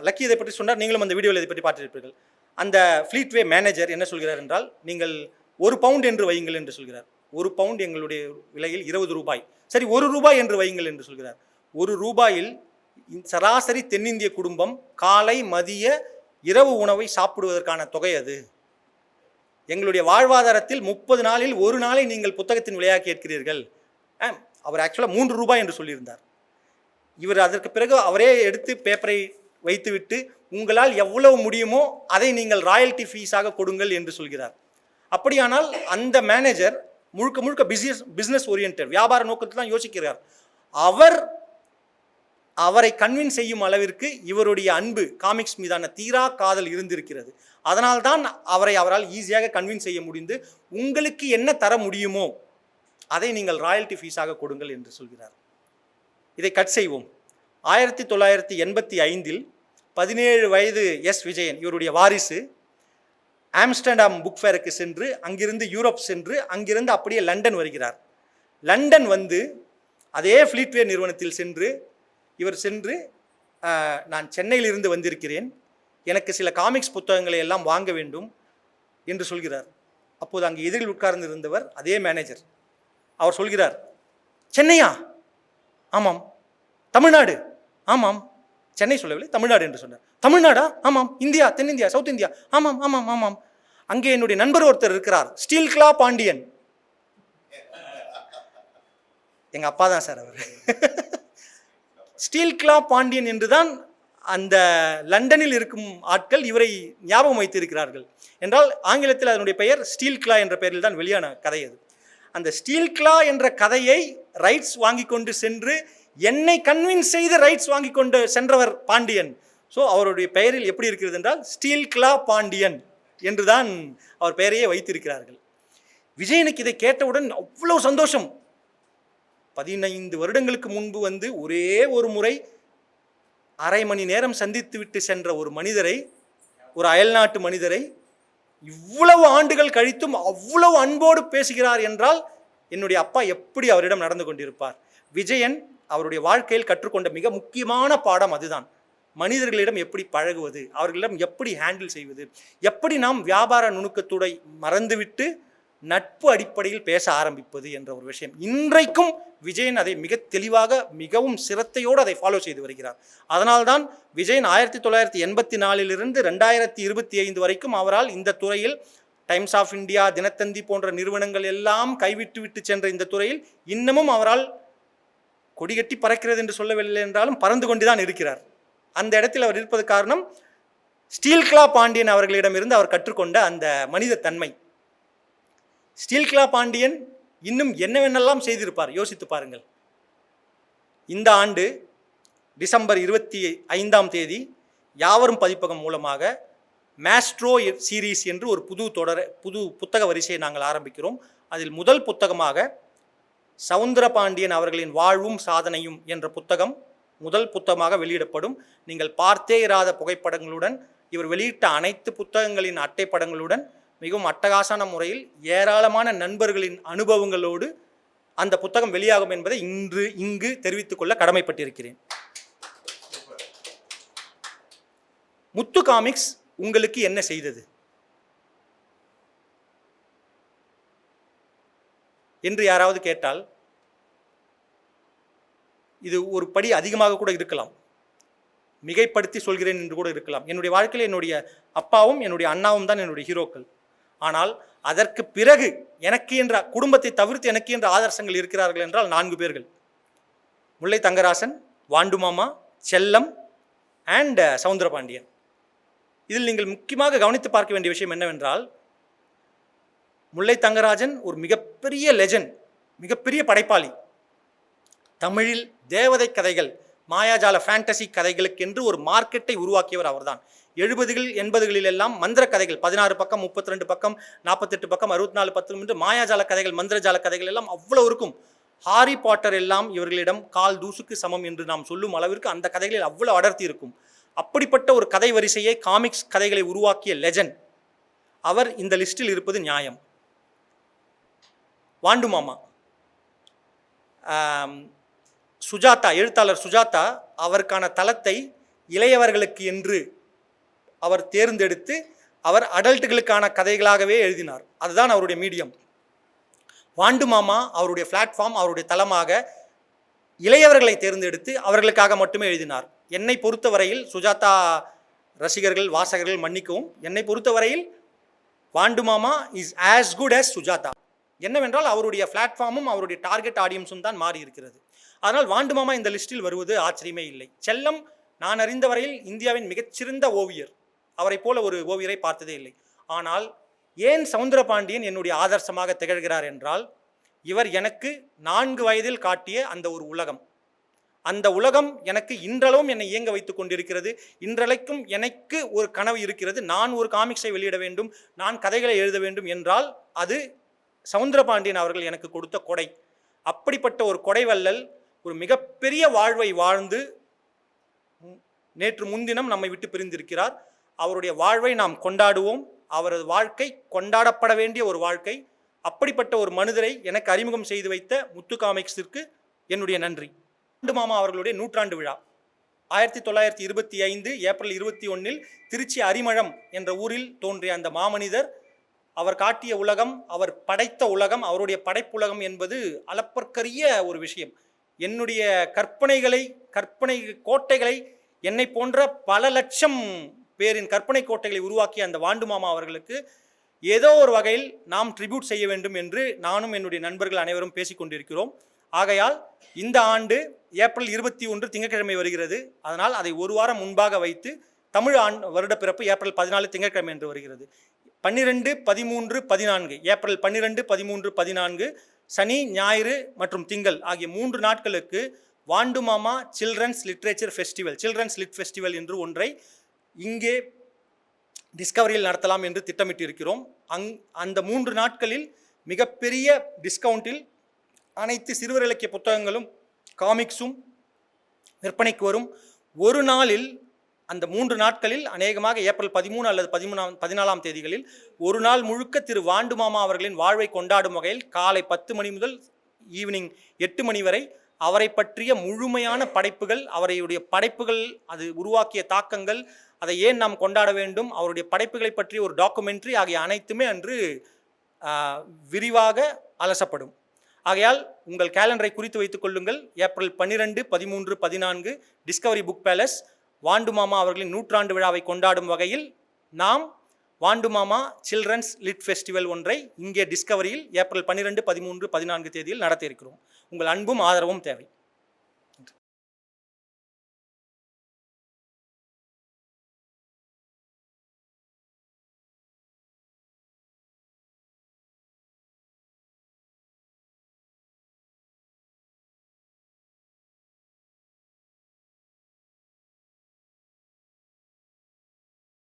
லக்கி இதை பற்றி சொன்னார், நீங்களும் அந்த வீடியோவில் இதை பற்றி பார்த்துருப்பீர்கள். அந்த ஃப்ளீட்வே மேனேஜர் என்ன சொல்கிறார் என்றால், நீங்கள் 1 பவுண்ட் என்று வையுங்கள் என்று சொல்கிறார். 1 பவுண்ட் எங்களுடைய விலையில் 20 ரூபாய், சரி 1 ரூபாய் என்று வையுங்கள் என்று சொல்கிறார். 1 ரூபாயில் சராசரி தென்னிந்திய குடும்பம் காலை மதிய இரவு உணவை சாப்பிடுவதற்கான தொகை அது. எங்களுடைய வாழ்வாதாரத்தில் 30 நாளில் 1 நாளை நீங்கள் புத்தகத்தின் விலையாக கேட்கிறீர்கள். அவர் ஆக்சுவலாக 3 ரூபாய் என்று சொல்லியிருந்தார். இவர் அதற்கு பிறகு அவரே எடுத்து பேப்பரை வைத்துவிட்டு, உங்களால் எவ்வளவு முடியுமோ அதை நீங்கள் ராயல்டி ஃபீஸாக கொடுங்கள் என்று சொல்கிறார். அப்படியானால் அந்த மேனேஜர் முழுக்க முழுக்க பிஸ்னஸ் ஓரியன்டட், வியாபார நோக்கத்தில் தான் யோசிக்கிறார். அவரை கன்வின்ஸ் செய்யும் அளவிற்கு இவருடைய அன்பு, காமிக்ஸ் மீதான தீரா காதல் இருந்திருக்கிறது. அதனால்தான் அவரால் ஈஸியாக கன்வின்ஸ் செய்ய முடிந்து, உங்களுக்கு என்ன தர முடியுமோ அதை நீங்கள் ராயல்டி ஃபீஸாக கொடுங்கள் என்று சொல்கிறார். இதை கட் செய்வோம். 1985 17 வயது விஜயன், இவருடைய வாரிசு, ஆம்ஸ்டர்டாம் புக் ஃபேருக்கு சென்று, அங்கிருந்து யூரோப் சென்று, அங்கிருந்து அப்படியே லண்டன் வருகிறார். லண்டன் வந்து அதே ஃப்ளீட்வே நிறுவனத்தில் சென்று இவர் சென்று, நான் சென்னையிலிருந்து வந்திருக்கிறேன், எனக்கு சில காமிக்ஸ் புத்தகங்களை எல்லாம் வாங்க வேண்டும் என்று சொல்கிறார். அப்போது அங்கே எதிரில் உட்கார்ந்து இருந்தவர் அதே மேனேஜர். அவர் சொல்கிறார், சென்னையா? ஆமாம். தமிழ்நாடு? ஆமாம். சென்னை சொல்லவில்லை, தமிழ்நாடு என்று சொன்னார். தமிழ்நாடா? ஆமாம். இந்தியா, தென்னிந்தியா, சவுத் இந்தியா? ஆமாம் ஆமாம் ஆமாம். அங்கே என்னுடைய நண்பர் ஒருத்தர் இருக்கிறார், ஸ்டீல் கிளா பாண்டியன். எங்கள் அப்பா தான் சார் அவர். ஸ்டீல் கிளா பாண்டியன் என்றுதான் அந்த லண்டனில் இருக்கும் ஆட்கள் இவரை ஞாபகம் வைத்திருக்கிறார்கள். என்றால் ஆங்கிலத்தில் அதனுடைய பெயர் ஸ்டீல் கிளா என்ற பெயரில் தான் வெளியான கதை அது. அந்த ஸ்டீல் கிளா என்ற கதையை ரைட்ஸ் வாங்கி கொண்டு சென்று, என்னை கன்வின்ஸ் செய்து ரைட்ஸ் வாங்கி கொண்டு சென்றவர் பாண்டியன். ஸோ அவருடைய பெயரில் எப்படி இருக்கிறது என்றால் ஸ்டீல் கிளா பாண்டியன் என்றுதான் அவர் பெயரையே வைத்திருக்கிறார்கள். விஜயனுக்கு இதை கேட்டவுடன் அவ்வளோ சந்தோஷம். 15 வருடங்களுக்கு முன்பு வந்து ஒரே ஒரு முறை அரை மணி நேரம் சந்தித்து விட்டு சென்ற ஒரு மனிதரை, ஒரு அயல்நாட்டு மனிதரை, இவ்வளவு ஆண்டுகள் கழித்தும் அவ்வளவு அன்போடு பேசுகிறார் என்றால் என்னுடைய அப்பா எப்படி அவரிடம் நடந்து கொண்டிருப்பார். விஜயன் அவருடைய வாழ்க்கையில் கற்றுக்கொண்ட மிக முக்கியமான பாடம் அதுதான். மனிதர்களிடம் எப்படி பழகுவது, அவர்களிடம் எப்படி ஹேண்டில் செய்வது, எப்படி நாம் வியாபார நுணுக்கத்துடை மறந்துவிட்டு நட்பு அடிப்படையில் பேச ஆரம்பிப்பது என்ற ஒரு விஷயம். இன்றைக்கும் விஜயன் அதை மிக தெளிவாக, மிகவும் சிரத்தையோடு அதை ஃபாலோ செய்து வருகிறார். அதனால்தான் விஜயன் 1984 2025 வரைக்கும் அவரால் இந்த துறையில், டைம்ஸ் ஆஃப் இந்தியா, தினத்தந்தி போன்ற நிறுவனங்கள் எல்லாம் கைவிட்டு விட்டு சென்ற இந்த துறையில் இன்னமும் அவரால் கொடிகட்டி பறக்கிறது என்று சொல்லவில்லை என்றாலும் பறந்து கொண்டுதான் இருக்கிறார். அந்த இடத்தில் அவர் இருப்பது காரணம் ஸ்டீல் கிளா பாண்டியன் அவர்களிடமிருந்து அவர் கற்றுக்கொண்ட அந்த மனித தன்மை. ஸ்டீல் கிளா பாண்டியன் இன்னும் என்னவென்னெல்லாம் செய்திருப்பார் யோசித்து பாருங்கள். இந்த ஆண்டு டிசம்பர் 25 யாவரும் பதிப்பகம் மூலமாக மேஸ்ட்ரோ சீரீஸ் என்று ஒரு புது புத்தக வரிசையை நாங்கள் ஆரம்பிக்கிறோம். அதில் முதல் புத்தகமாக சவுந்தரபாண்டியன் அவர்களின் வாழ்வும் சாதனையும் என்ற புத்தகம் முதல் புத்தகமாக வெளியிடப்படும். நீங்கள் பார்த்தே இராத புகைப்படங்களுடன், இவர் வெளியிட்ட அனைத்து புத்தகங்களின் அட்டைப்படங்களுடன், மிகவும் அட்டகாசமான முறையில் ஏராளமான நண்பர்களின் அனுபவங்களோடு அந்த புத்தகம் வெளியாகும் என்பதை இங்கு தெரிவித்துக் கொள்ள கடமைப்பட்டிருக்கிறேன். முத்து காமிக்ஸ் உங்களுக்கு என்ன செய்தது என்று யாராவது கேட்டால், இது ஒரு படி அதிகமாக கூட இருக்கலாம், மிகைப்படுத்தி சொல்கிறேன் என்று கூட இருக்கலாம். என்னுடைய வாழ்க்கையில் என்னுடைய அப்பாவும் என்னுடைய அண்ணாவும் தான் என்னுடைய ஹீரோக்கள். ஆனால் அதற்கு பிறகு எனக்கு என்ற குடும்பத்தை தவிர்த்து எனக்கு என்ற ஆதர்சங்கள் இருக்கிறார்கள் என்றால் 4 பேர்கள். முல்லை தங்கராசன், வாண்டுமாமா, செல்லம் அண்ட் சவுந்தரபாண்டியன். இதில் நீங்கள் முக்கியமாக கவனித்து பார்க்க வேண்டிய விஷயம் என்னவென்றால், முல்லை தங்கராஜன் ஒரு மிகப்பெரிய லெஜண்ட், மிகப்பெரிய படைப்பாளி. தமிழில் தேவதை கதைகள், மாயாஜால ஃபேண்டசி கதைகளுக்கென்று ஒரு மார்க்கெட்டை உருவாக்கியவர் அவர்தான். 70கள் 80களில் எல்லாம் மந்திர கதைகள் 16 பக்கம், 32 பக்கம், 48 பக்கம், 64 பக்கம் என்று மாயாஜால கதைகள், மந்திரஜால கதைகள் எல்லாம் அவ்வளவு இருக்கும். ஹாரி பாட்டர் எல்லாம் இவர்களிடம் கால் தூசுக்கு சமம் என்று நாம் சொல்லும் அளவிற்கு அந்த கதைகளில் அவ்வளவு அடர்த்தி இருக்கும். அப்படிப்பட்ட ஒரு கதை வரிசையை, காமிக்ஸ் கதைகளை உருவாக்கிய லெஜண்ட் அவர் இந்த லிஸ்டில் இருப்பது நியாயம். வாண்டுமாமா சுஜாதா, எழுத்தாளர் சுஜாதா அவருக்கான தளத்தை இளையவர்களுக்கு என்று அவர் தேர்ந்தெடுத்து அவர் அடல்ட்டுகளுக்கான கதைகளாகவே எழுதினார். அதுதான் அவருடைய மீடியம். வாண்டு மாமா அவருடைய பிளாட்ஃபார்ம், அவருடைய தளமாக இளையவர்களை தேர்ந்தெடுத்து அவர்களுக்காக மட்டுமே எழுதினார். என்னை பொறுத்தவரையில், சுஜாதா ரசிகர்கள் வாசகர்கள் மன்னிக்கவும், என்னை பொறுத்தவரையில் வாண்டு மாமா is as good as Sujatha. என்னவென்றால் அவருடைய பிளாட்ஃபார்மும் அவருடைய டார்கெட் ஆடியன்ஸும் தான் மாறி இருக்கிறது. அதனால் வாண்டு மாமா இந்த லிஸ்டில் வருவது ஆச்சரியமே இல்லை. செல்லம் நான் அறிந்த வரையில் இந்தியாவின் மிகச்சிறந்த ஓவியர். அவரை போல ஒரு ஓவியரை பார்த்ததே இல்லை. ஆனால் ஏன் சவுந்தரபாண்டியன் என்னுடைய ஆதர்சமாக திகழ்கிறார் என்றால், இவர் எனக்கு 4 வயதில் காட்டிய அந்த ஒரு உலகம், அந்த உலகம் எனக்கு இன்றளவும் என்னை இயங்க வைத்துக் கொண்டிருக்கிறது. இன்றளைக்கும் எனக்கு ஒரு கனவு இருக்கிறது. நான் ஒரு காமிக்ஸை வெளியிட வேண்டும், நான் கதைகளை எழுத வேண்டும் என்றால் அது சவுந்தரபாண்டியன் அவர்கள் எனக்கு கொடுத்த கொடை. அப்படிப்பட்ட ஒரு கொடை வள்ளல் ஒரு மிகப்பெரிய வாழ்வை வாழ்ந்து நேற்று முன்தினம் நம்மை விட்டு பிரிந்திருக்கிறார். அவருடைய வாழ்வை நாம் கொண்டாடுவோம். அவரது வாழ்க்கை கொண்டாடப்பட வேண்டிய ஒரு வாழ்க்கை. அப்படிப்பட்ட ஒரு மனிதரை எனக்கு அறிமுகம் செய்து வைத்த முத்து காமிக்ஸிற்கு என்னுடைய நன்றி. வாண்டு மாமா அவர்களுடைய 100ஆண்டு விழா 1925 ஏப்ரல் 21 திருச்சி அரிமளம் என்ற ஊரில் தோன்றிய அந்த மாமனிதர், அவர் காட்டிய உலகம், அவர் படைத்த உலகம், அவருடைய படைப்புலகம் என்பது அளப்பற்கரிய ஒரு விஷயம். என்னுடைய கற்பனை கோட்டைகளை, என்னை போன்ற பல லட்சம் பேரின் கற்பனை கோட்டைகளை உருவாக்கிய அந்த வாண்டு மாமா அவர்களுக்கு ஏதோ ஒரு வகையில் நாம் ட்ரிபியூட் செய்ய வேண்டும் என்று நானும் என்னுடைய நண்பர்கள் அனைவரும் பேசிக்கொண்டிருக்கிறோம். ஆகையால் இந்த ஆண்டு ஏப்ரல் 21 திங்கட்கிழமை வருகிறது. அதனால் அதை ஒரு வாரம் முன்பாக வைத்து தமிழ் வருட பிறப்பு ஏப்ரல் 14 திங்கட்கிழமை என்று வருகிறது. 12, 13, 14 ஏப்ரல் 12, 13, 14 சனி, ஞாயிறு மற்றும் திங்கள் ஆகிய 3 நாட்களுக்கு Vandu Mama children's literature festival, children's lit festival என்று ஒன்றை இங்கே டிஸ்கவரியில் நடத்தலாம் என்று திட்டமிட்டிருக்கிறோம். அந்த 3 நாட்களில் மிகப்பெரிய டிஸ்கவுண்டில் அனைத்து சிறுவர் இலக்கிய புத்தகங்களும் காமிக்ஸும் விற்பனைக்கு வரும். ஒரு நாளில், அந்த 3 நாட்களில் அநேகமாக ஏப்ரல் 13 அல்லது 14ஆம் தேதிகளில் ஒரு நாள் முழுக்க திரு வாண்டு மாமா அவர்களின் வாழ்வை கொண்டாடும் வகையில் காலை 10 மணி முதல் ஈவினிங் 8 மணி வரை அவரை பற்றிய முழுமையான படைப்புகள், அவருடைய படைப்புகள், அது உருவாக்கிய தாக்கங்கள், அதை ஏன் நாம் கொண்டாட வேண்டும், அவருடைய படைப்புகளை பற்றி ஒரு டாக்குமெண்ட்ரி ஆகிய அனைத்துமே அன்று விரிவாக அலசப்படும். ஆகையால் உங்கள் கேலண்டரை குறித்து வைத்துக் கொள்ளுங்கள். ஏப்ரல் 12, 13, 14 டிஸ்கவரி புக் பேலஸ் வாண்டு மாமா அவர்களின் 100ஆண்டு விழாவை கொண்டாடும் வகையில் நாம் வாண்டு மாமா சில்ட்ரன்ஸ் லிட் ஃபெஸ்டிவல் ஒன்றை இங்கே டிஸ்கவரியில் ஏப்ரல் 12, 13, 14 தேதியில் நடத்த இருக்கிறோம். உங்கள் அன்பும் ஆதரவும் தேவை.